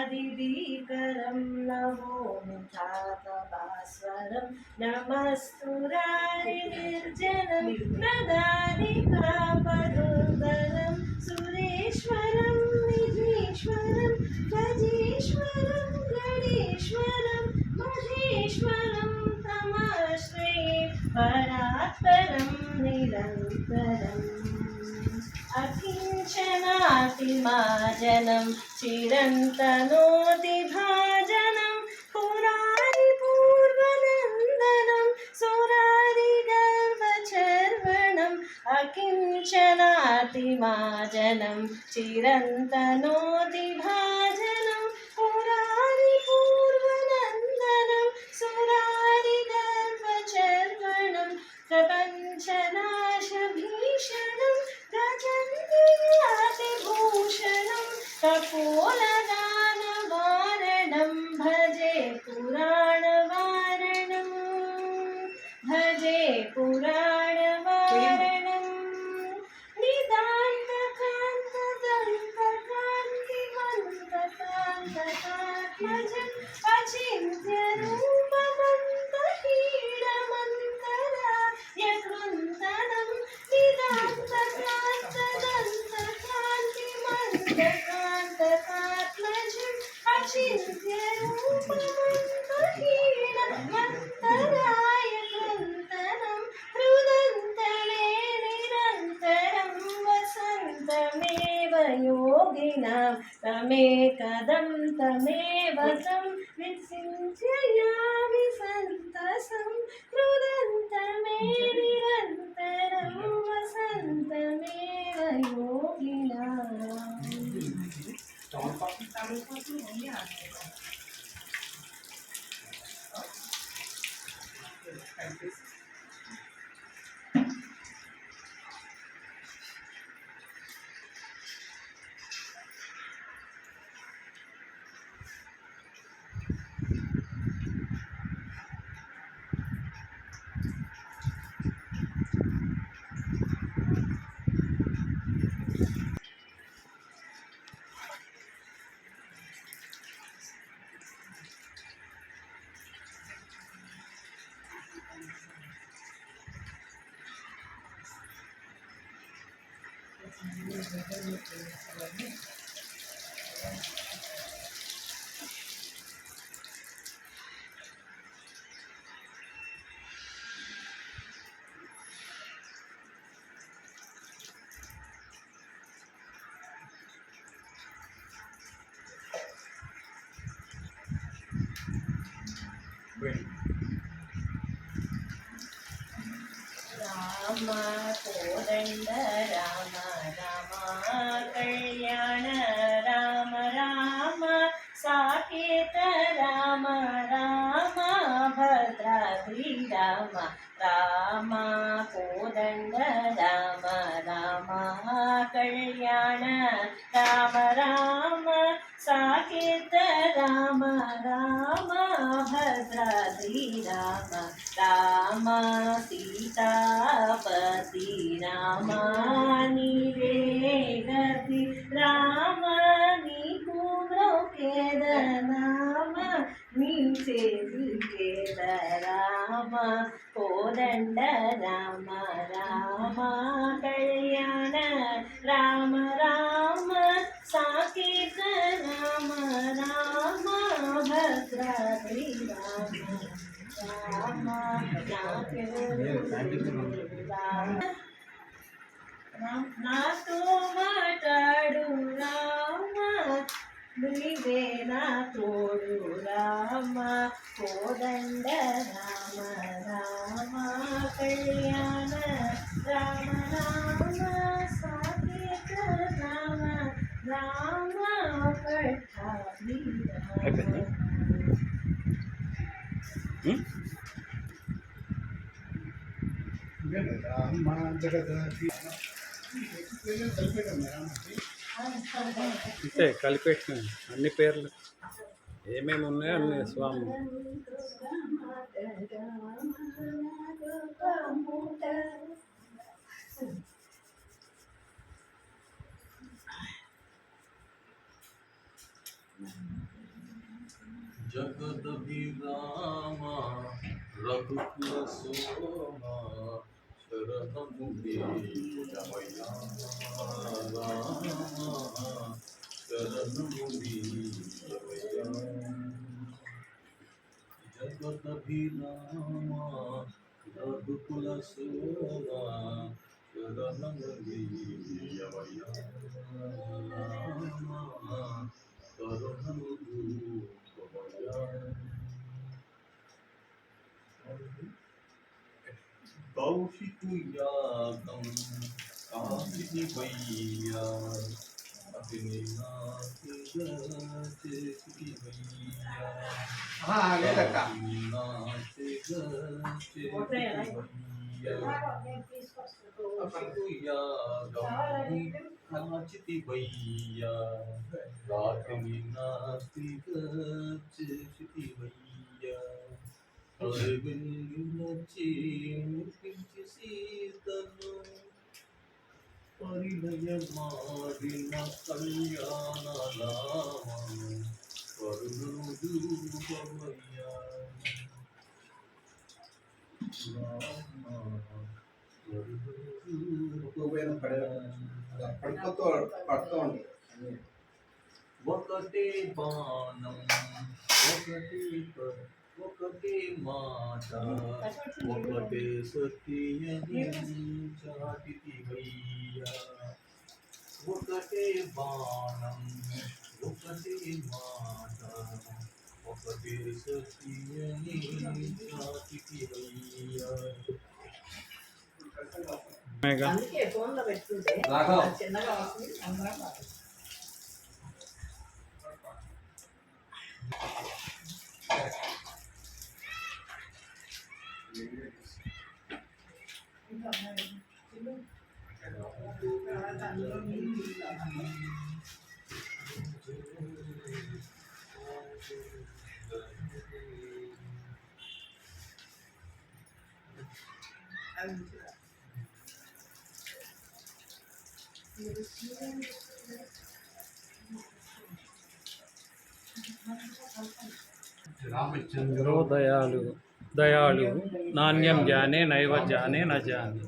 नतीतरादिभीकरं नमोमि चापभास्वरं नमस्तुरारिनिर्जनं नदानिकापदुर्धरं सुरेश्वरं निधीश्वरं गजेश्वरं गणेश्वरं महेश्वरं तमाश्रये परात्परं निरन्तरम् अकिञ्चनातिमाजनं चिरन्तनोति भाजनं पुरारिपूर्वनन्दनं सुरारिगर्वचर्वणम् अकिञ्चनातिमाजनं चिरन्तनोति भाजनं पुरारिपूर्वनन्दनं सुरारिगर्वचर्वणं प्रपञ्चनाशभीषणं गजन्तिभूषणं कपोलदानवारणं भजे पुराणवारणं भजे पुराणवारणं निदान्तकान्तदन्तकान्तिमन्तकान्तकात्मजम् अचिन्त्यरूपमन्तहीनमन्तरायकृन्तनं निदान्तकान्तदन्तकान्तिमन्तकान्तकात्मजम् अचिन्त्यरूपमन्तहीनमन्तरायकृन्तनं हृदन्तरे निरन्तरं वसन्तमेव योगिनां तमेकदं तमेव तं विचिन्त्यामि सन्तसं हृदन्तमे निरन्तरं वसन्तमेव योगिनाम् राम कोदंड राम राम कल्याण राम राम साकेत राम राम भद्राद्रि राम राम कोदंड राम राम कल्याण राम राम साकेत राम राम भद्राद्रि राम राम सीतापति राम नीवे गति राम नीकु ब्रोकेद नाम नीचे दिकेद राम कोदंड राम राम कल्याण राम राम साकेत राम राम भद्राद्रि राम राम नातो माटाडु राम नीवे ना तोडु राम कोदंड राम राम कल्याण राम राम साकेत राम राम पट्टाभि राम మా జగదాకి కలిపేయడం రామకి అంతే కలిపెట్టిన అన్ని పేర్లు ఏమేమి ఉన్నాయో అన్ని స్వామి. జగదభిరామ రఘుకుల సోమ శరణము దేవయ్యా రామ శరణము దేవయ్యా జగదభిరామ రఘుకుల సోమ శరణము దేవయ్యా రామ శరణము కౌశికు యాగం కాశిని వయ్యా అగ్ని చేసి వయ్యా లేదక్క కౌశికు యాగం కాచితి వయ్యా రాత్రి నాస్తిగా చేసి వయ్యా అరవిందులచి ముప్పించి సీతను పరిణయమాడిన కళ్యాణ కరుణను దూపమయ్యా పడుతూ ఉంది ఒకటే బాణం ఒకటే మాట ఒకటే సత్యని చాటితి వయ్యా ఒకటే బాణం ఒకటే మాట ఒకటే సత్యని చాటితి వయ్యా అందుకే ఫోన్లో పెట్టుకుంటే చిన్నగా వస్తుంది అందరం బాగా. చంద్రో దయాళు దయాళు నాణ్యం జానే నైవ జానే న జానే.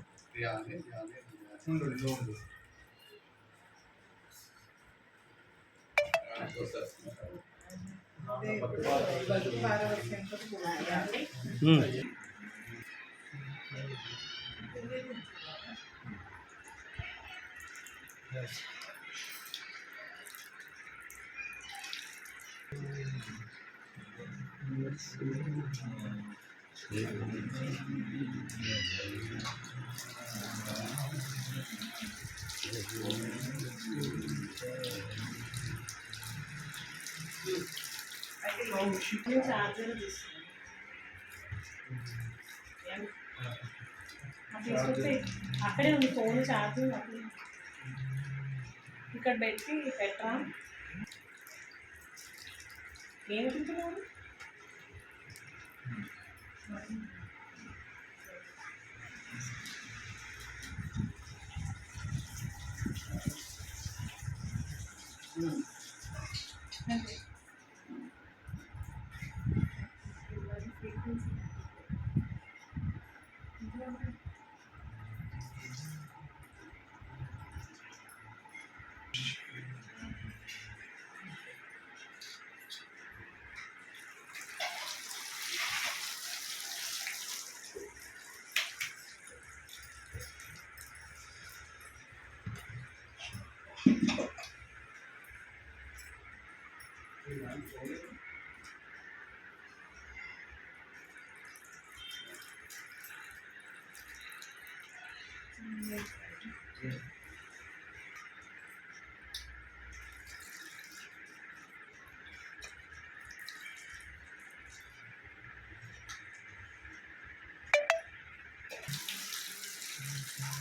అక్కడే ఉంది ఫోన్ ఛార్జింగ్ అక్కడ ఇక్కడ పెట్టి పెట్టరా ఏమనుకుంటున్నారు మీకు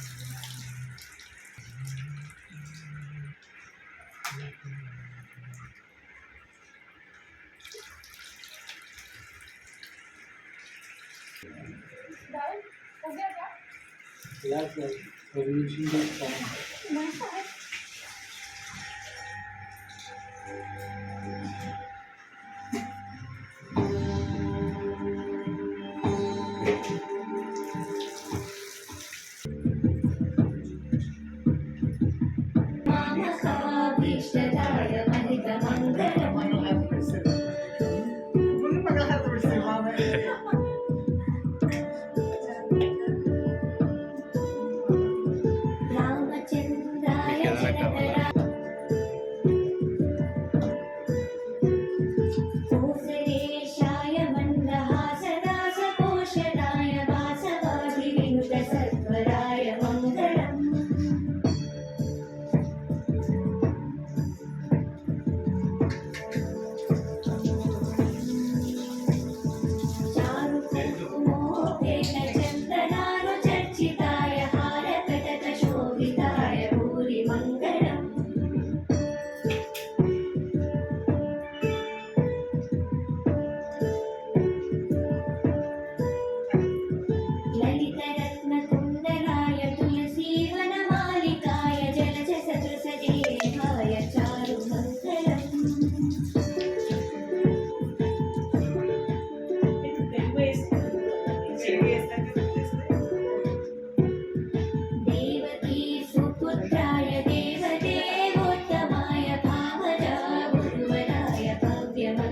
ఏదైనా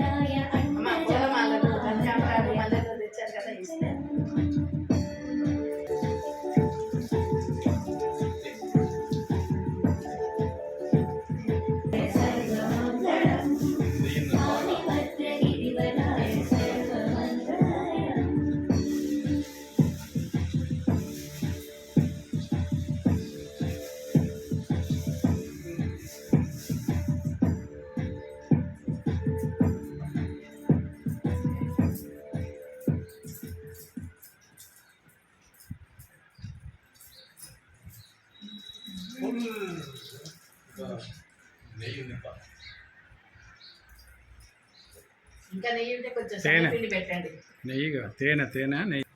కావాలా? అమ్మ పూలమాలలు కనకాంబరాలు మల్లెలు తెచ్చారు కదా ఇస్తే నెయ్యి ఉంది పా. ఇంకా నెయ్యి ఉంటే కొంచెం తేనె. పిండి పెట్టండి. నెయ్యిగా తేనె నెయ్యి.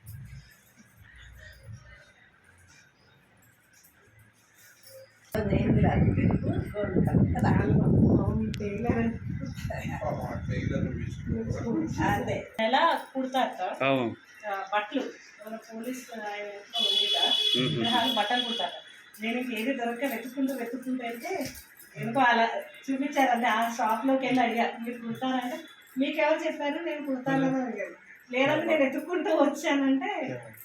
నెయ్యి రాదు. కదా. నెయ్యిలను వేసుకోవాలి. అదే ఎలా కుడతారట అవును. బట్టలు మన పోలీస్ విగ్రహాలు బట్టలు కుడతారట. నేను ఏది దొరక వెతుక్కుంటూ అయితే ఎందుకో అలా చూపించారంటే ఆ షాప్లోకి వెళ్ళి అడిగా మీరు కుడతారంటే మీకెవరు చెప్పారు నేను కుడతానని అడిగాను. లేదంటే నేను వెతుక్కుంటూ వచ్చానంటే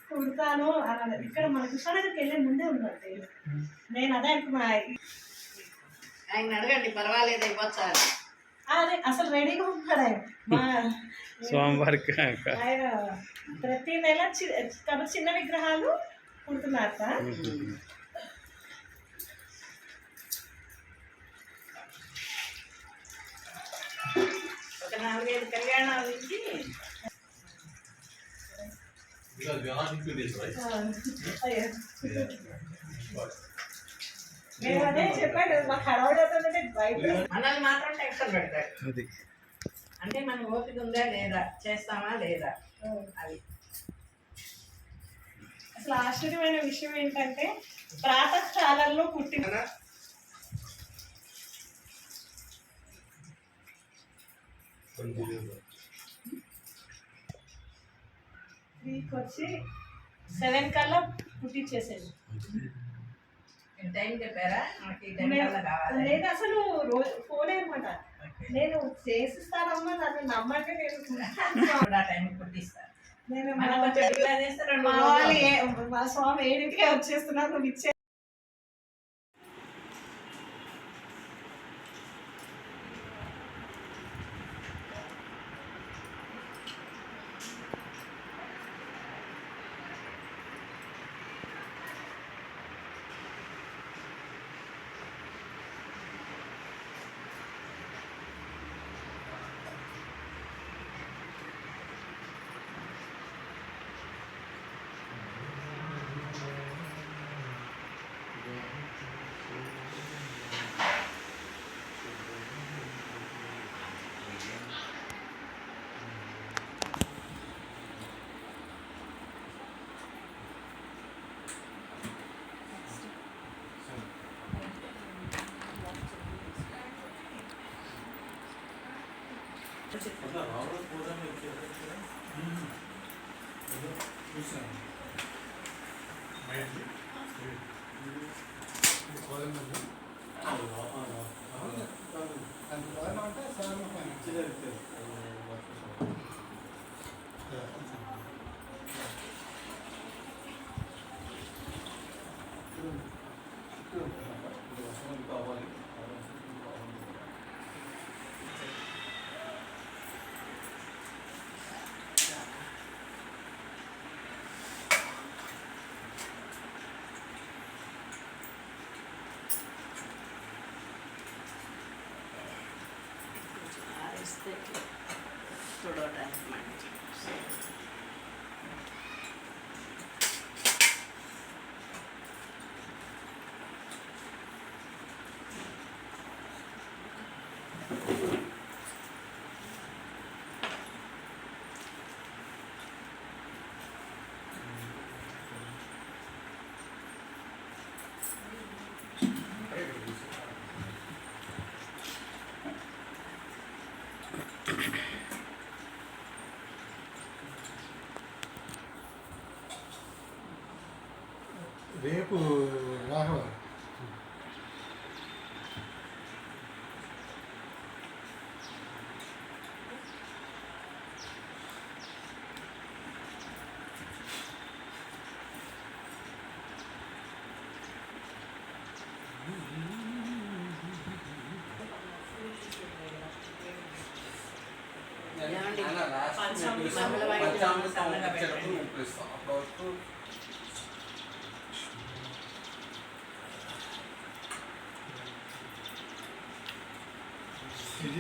కుడతాను అని. ఇక్కడ మన కృష్ణానగర్కి వెళ్ళే ముందే ఉన్నట్టు నేను అదే అనుకున్నా. ఆయన అడగండి పర్వాలేదు ఇవ్వచ్చా అని. అదే అసలు రెడీగా ఉన్నాడు ఆయన. మా స్వామివారికి ఆయన ప్రతి నెల కాబట్టి చిన్న విగ్రహాలు కుడుతున్నారట. ఒక 4-5 కళ్యాణాలు ఇచ్చి ఇంకా జ్ఞానానికి తీసుకురాయి. అయ్యో. నేను అదే చెప్పాను మాకు హడావుడి అవుతుందంటే బయట మనల్ని మాత్రం టెన్షన్ పెడతాడు. అది అంటే మనం ఓపిక ఉందా లేదా చేస్తామా లేదా అది. అసలు ఆశ్చర్యమైన విషయం ఏంటంటే ప్రాతకాలంలో పుట్టిన వచ్చి 7 కల్లా పుట్టించేసేది. టైం చెప్పారా మాకు ఈ టైం కల్లా కావాలి. లేదు అసలు రోజు ఫోనే అనమాట. నేను చేసిస్తానమ్మా నన్ను నమ్మంటే నేను కూడా ఆ టైంకి పుట్టిస్తారు. నేను మనం కొంచెం డిలే చేస్తే 2 మా రోజులు వాళ్ళు మా స్వామి 7కే వచ్చేస్తున్నారు నువ్వు ఇచ్చే చూసాను అంత బాగా అంటే సాధారణ పని ఆరేస్తే తుడవడానికి మంచి రేపు రాఘవ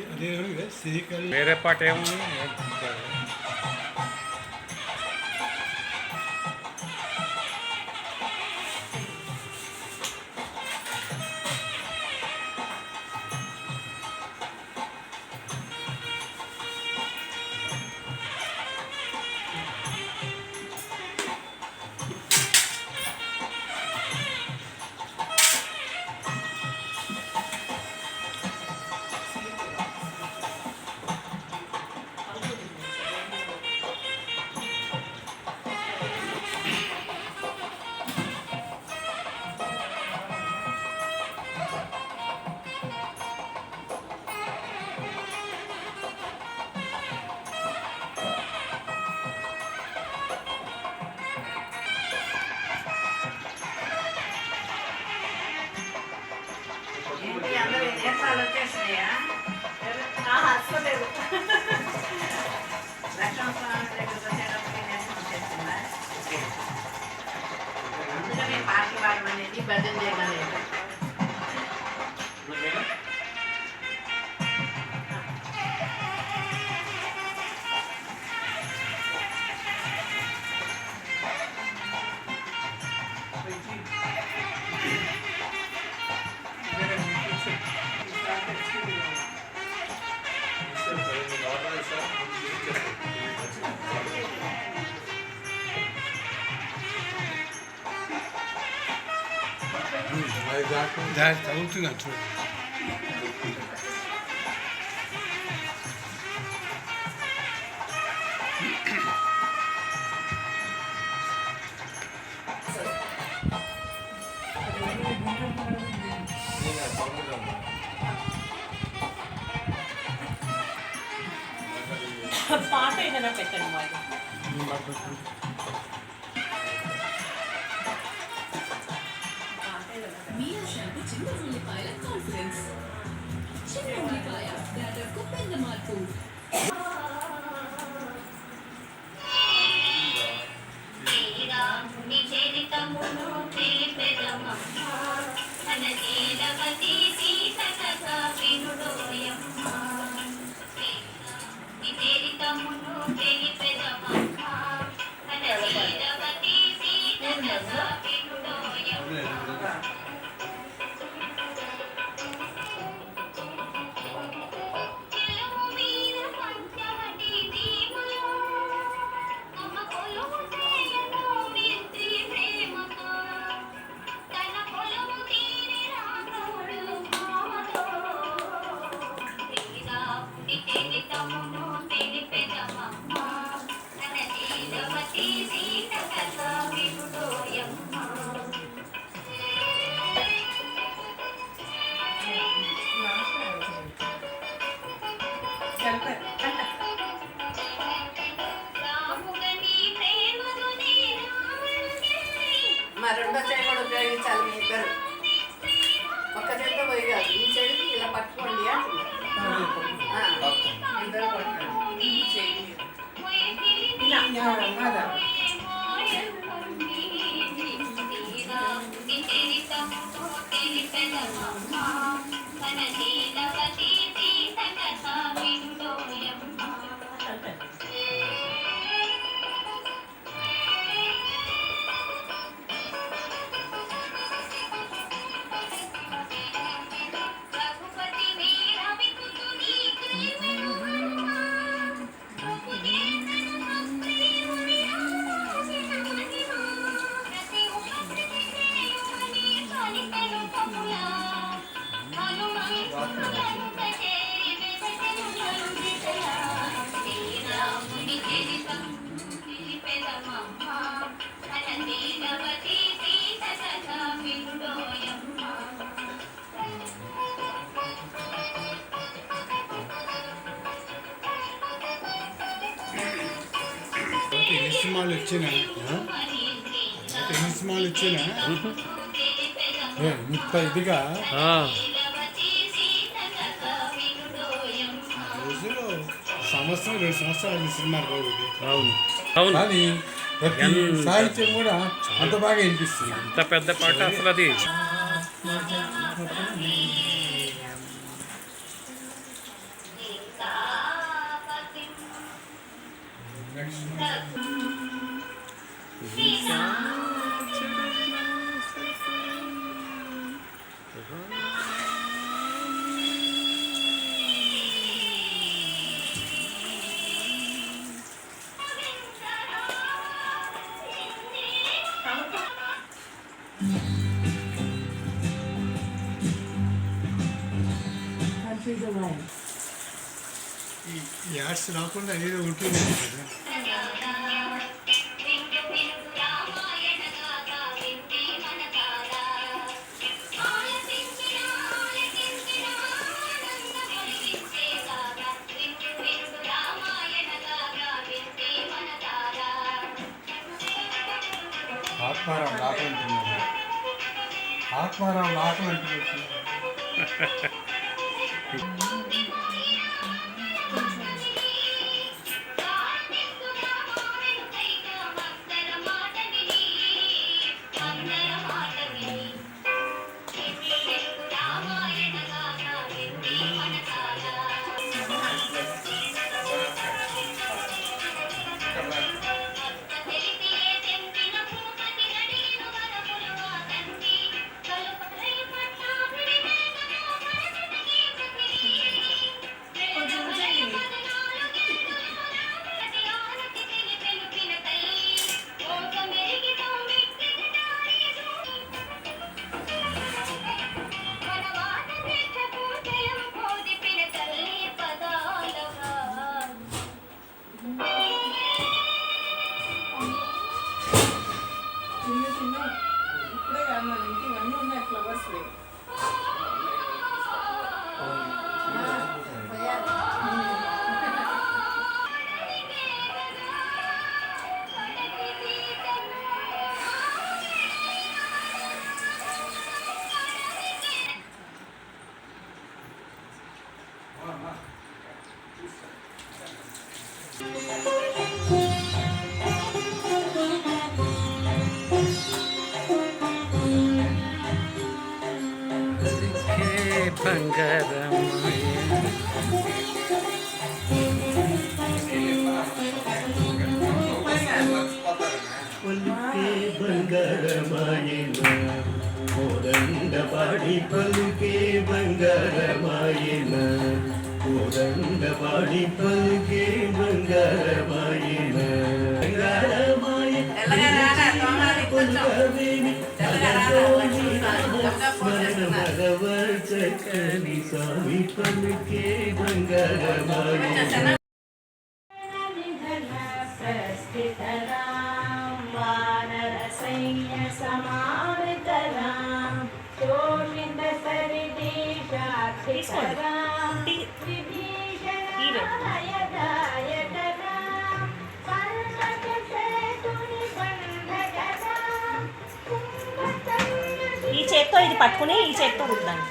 అదే శ్రీకల్ వేరే పాట ఏముంది ఏంటి అందరూ విదేశాలు వచ్చేసినాయా? అసలేదు లక్ష్మణ స్వామి దగ్గరికి వచ్చేటప్పుడు విదేశం వచ్చేసిందా? అందుకనే పాటలు పాడమనేది భజన చేయమనేది. దాని చదువుతున్నాను చూడు పాట ఏదైనా పెట్టండి వాళ్ళు Mia shampoo చిన్న ఉల్లిపాయల కాన్ఫిడెన్స్ చిన్న ఉల్లిపాయ బ్యాటర్కు పెద్ద మార్పు తమ్మును రెండో చేయి కూడా ఉపయోగించాలి మీ ఇద్దరు. ఒక్క చేతితో పోయి కాదు, ఈ చెయ్యి ఇలా పట్టుకోండి అంటున్నారు. ఇద్దరు పట్టుకోండి ఈ చెయ్యి ఇలా. ఎన్ని సినిమాలు వచ్చినా ఇంత ఇదిగా రోజులు సంవత్సరం 2 సంవత్సరాలు ఈ సినిమా రోజు. అవును అవును. కానీ ప్రతి సాహిత్యం కూడా అంత బాగా వినిపిస్తుంది. అంత పెద్ద పాట అసలు అది. ఈ యాడ్స్ రాకుండా ఏదో ఉంటుంది కదా. ఆత్మారాం లాకలంటున్నారు. ఆత్మారాం లాకలంటున్నారు. ఇప్పుడే కాదు మన ఇంటి ఇవన్నీ ఉన్నాయి ఫ్లవర్స్. బంగారమాయన కోదండపాడి పలుకే బంగారమాయన కోదండపాడి పలుకే బంగారమాయన చక్కని స్వామి పలుకే బంగారమాయన చేత్తో ఇది పట్టుకుని ఈ చేత్తో రుద్దాను.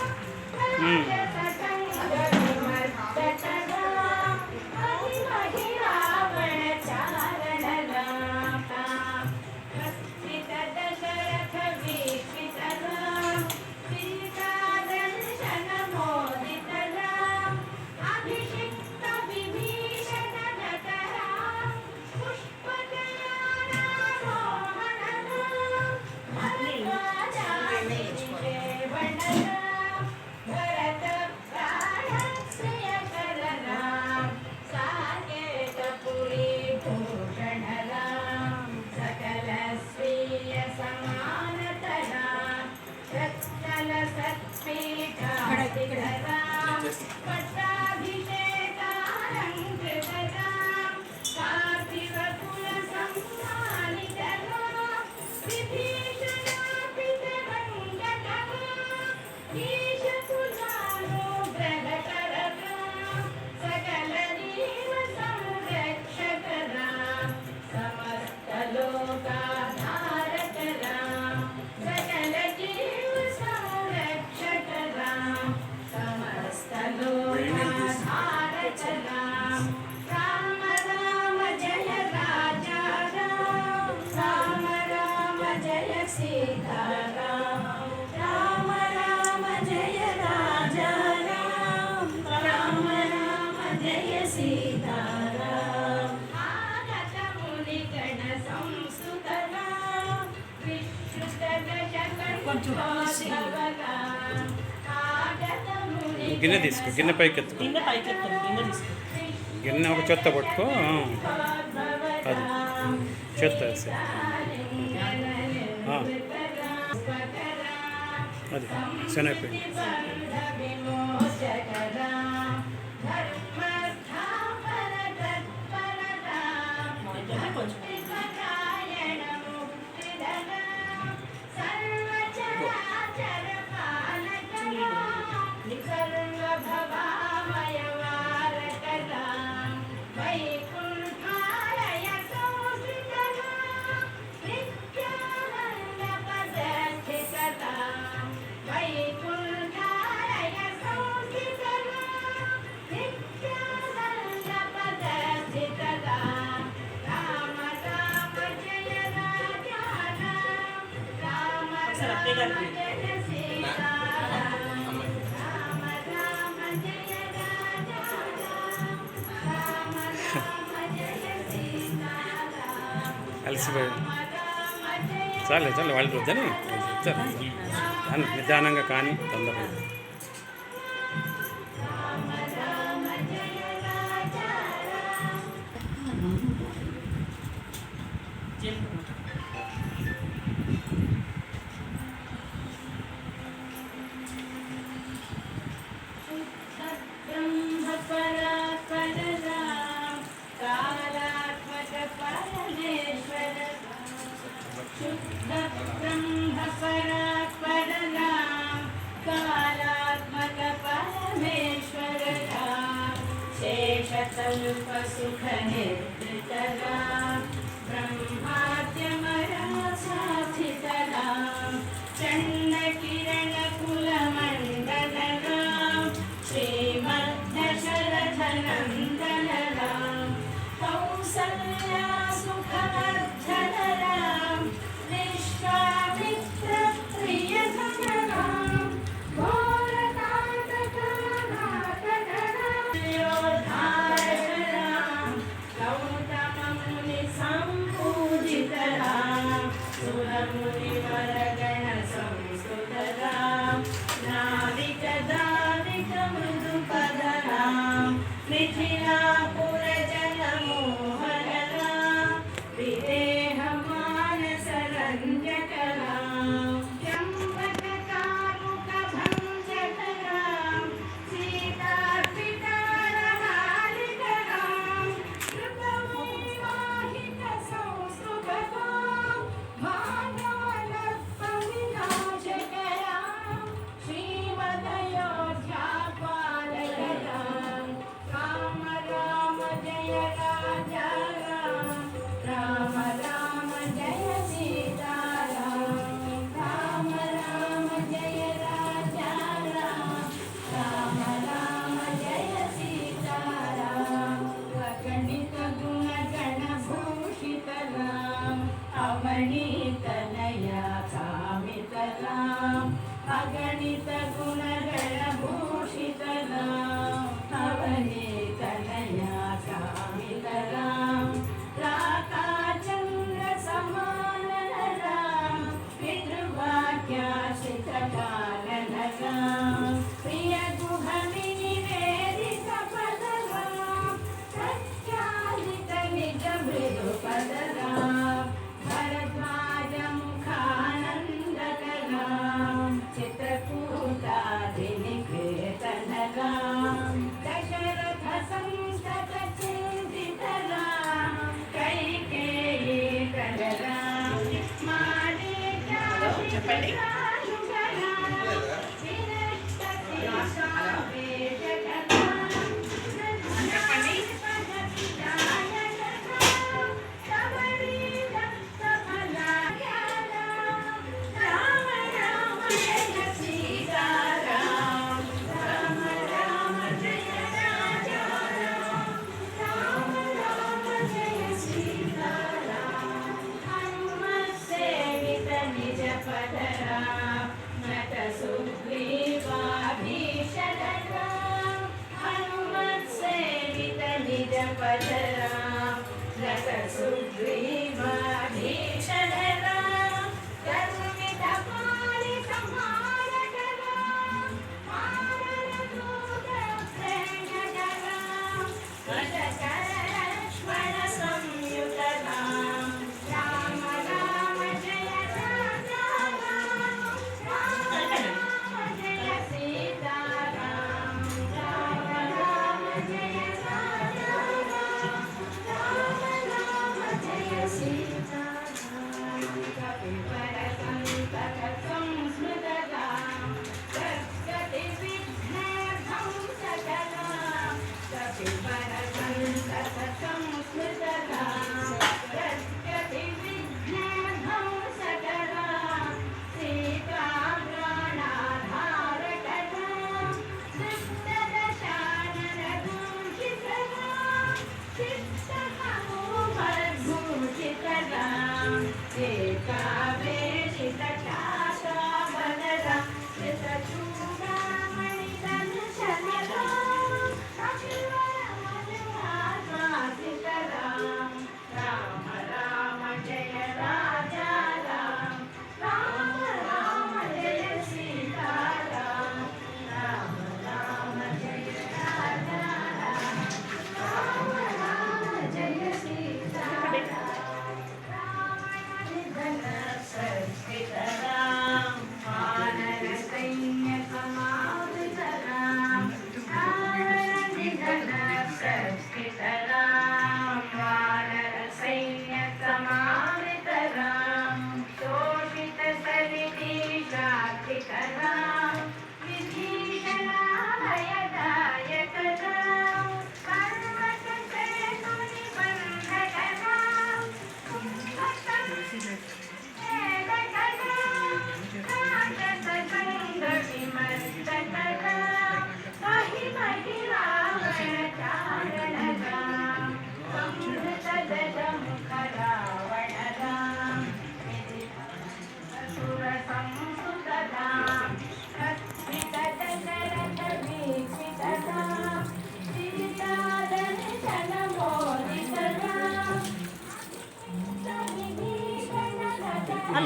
గిన్నె తీసుకో, గిన్నె పైకి ఎత్తుకో, గిన్నె పైకి ఎత్తాను, గిన్నె తీసుకో. గిన్నె ఒక చెత్త పట్టుకో, అది చెత్త వేసి అది శనగపిండి. అలసిపోయాడు. చాలే చాలే వాళ్ళు వద్దని నిదానంగా కానీ తొందరగా. सुख निर्तरा ब्रह्माद्यमरा साधितरा चण्ड किरण कुल मण्डलरा श्रीमद्दशरथनन्दनरा कौसल्या सुखवर्धनरा विश्वामित्र प्रियतमरा राम राम अगणित गुणगण भूषित राम अवनीत नया कामित राम राकाचंद्र समान राम पितृवाक्याश्रित कालन राम प्रिय गुहनि निवेदित पद राम सत्यादित निज मृदु पद राम भरद्वाज मुखानंदक राम चित्रकूटादि निकेतन राम दशरथ संतत चिंतित राम कैकेयी कर राम చెప్పండి.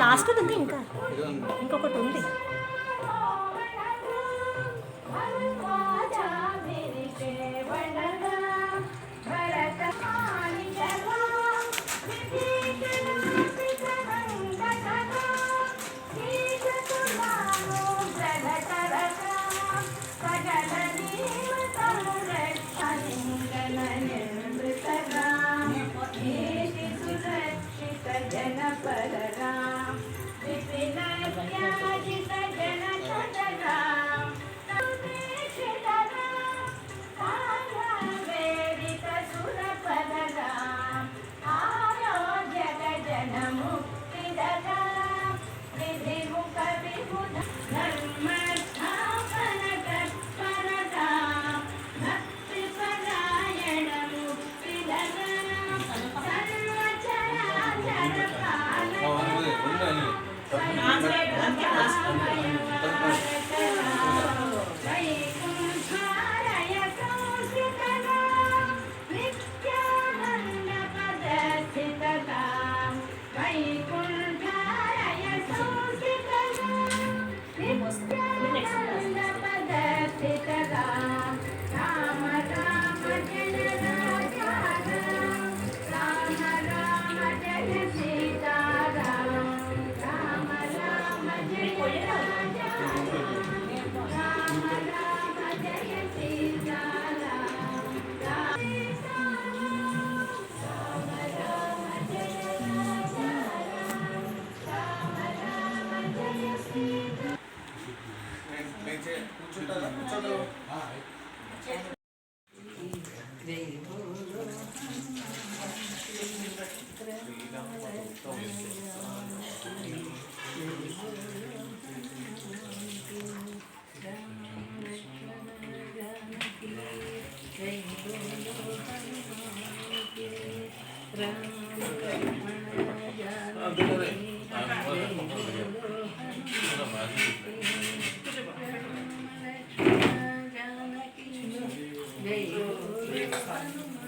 లాస్ట్ ఉంది ఇంకా ఇంకొకటి ఉంది.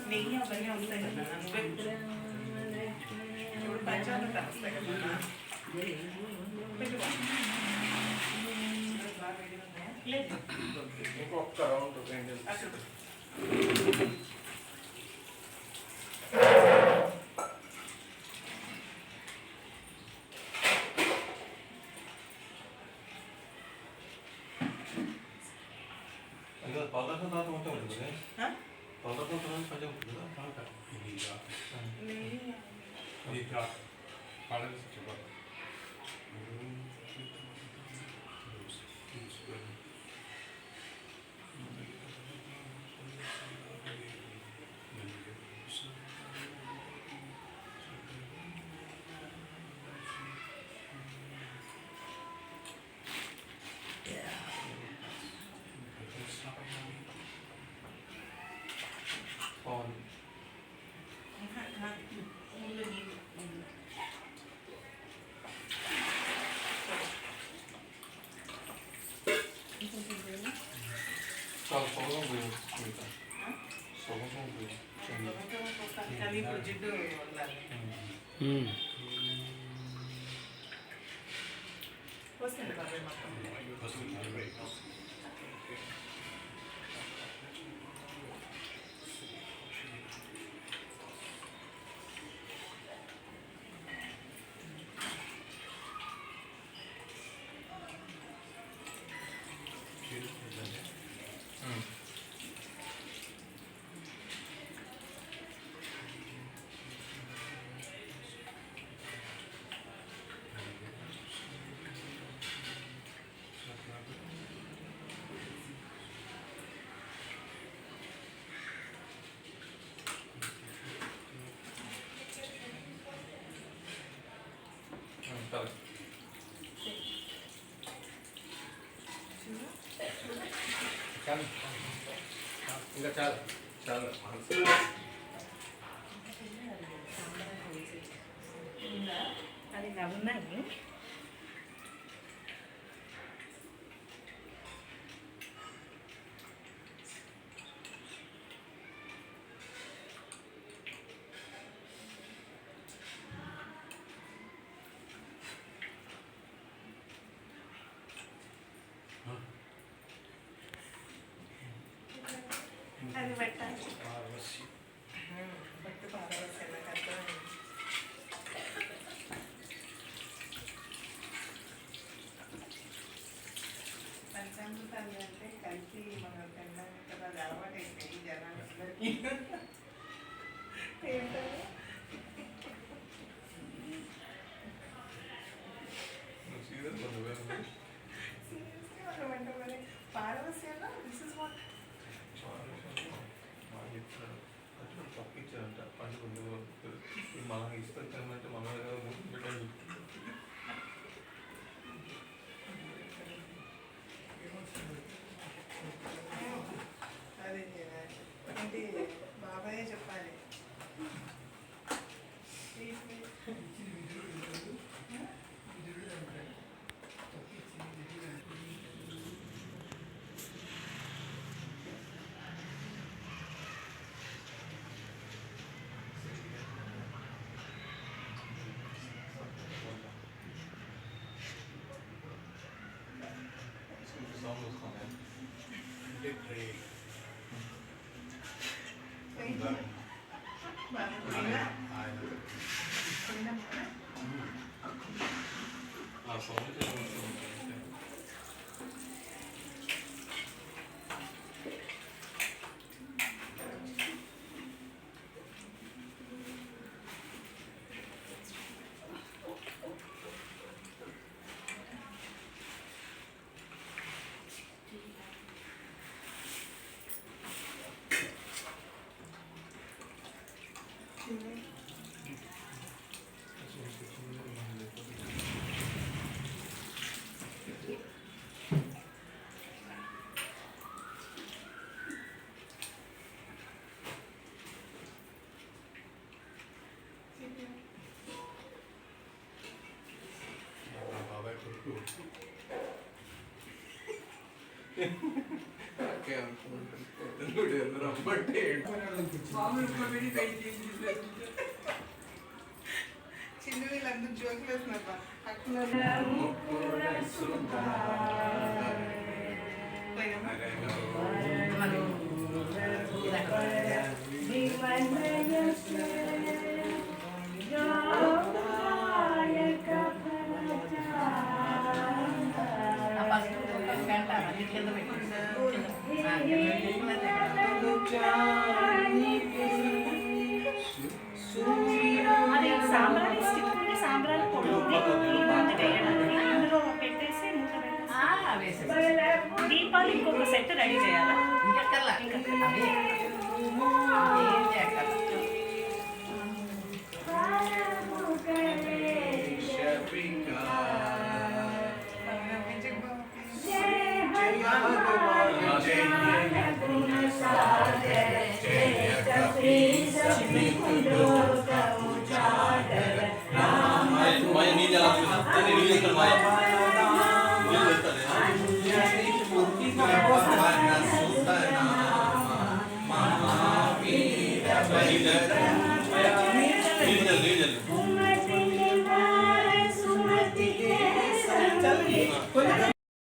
నెయ్యి అవన్నీ వస్తాయి కదా ఇప్పుడు పంచామృతం వస్తాయి కదా లేదు ఇంకొక రౌండ్ అక్కడ పదార్థం తర్వాత ఉంటా ఉంటుంది కదా పదార్థం తర్వాత కొంచెం ఉంటుంది కదా బాగుంది చాలా సొగం పోయింది సొగం పోయింది కానీ ఇప్పుడు జిడ్డు వదలాలి వస్తుంది బాబాయ్ మొత్తం చాలు ఇంకా చాలు చాలు అది నవ్వున్నాయి అది పెట్టాలి బట్టు పారవస్య నాకు అర్థమైంది పంచామృతాలు అంటే కలిసి మనం తినడానికి కదా అది అలవాటు అయిపోయి జనాలందరికీ ఏంటది సీరియస్లీ మనం అంటే మరి పారవస్యలో దిస్ ఇస్ వాట్ తప్పించారంట పండుగ మనం ఇస్తామంటే మన పెట్టండి అది ఏంటి బాబాయే చెప్పాలి సౌండ్ వస్తుంది ఆ సౌండ్ చిన్న వీళ్ళందరూ జోకులు వేస్తున్నారు అక్కడ అది సాంబ్రాణి స్టిక్ ఉంది, సాంబ్రాణి పొడి ఉంది, ఇంకొంది వేయడానికి అందులో పెట్టేసి మూత పెట్టేసి దీపాలు ఇంకొక సెట్ రెడీ చేయాలా? జయ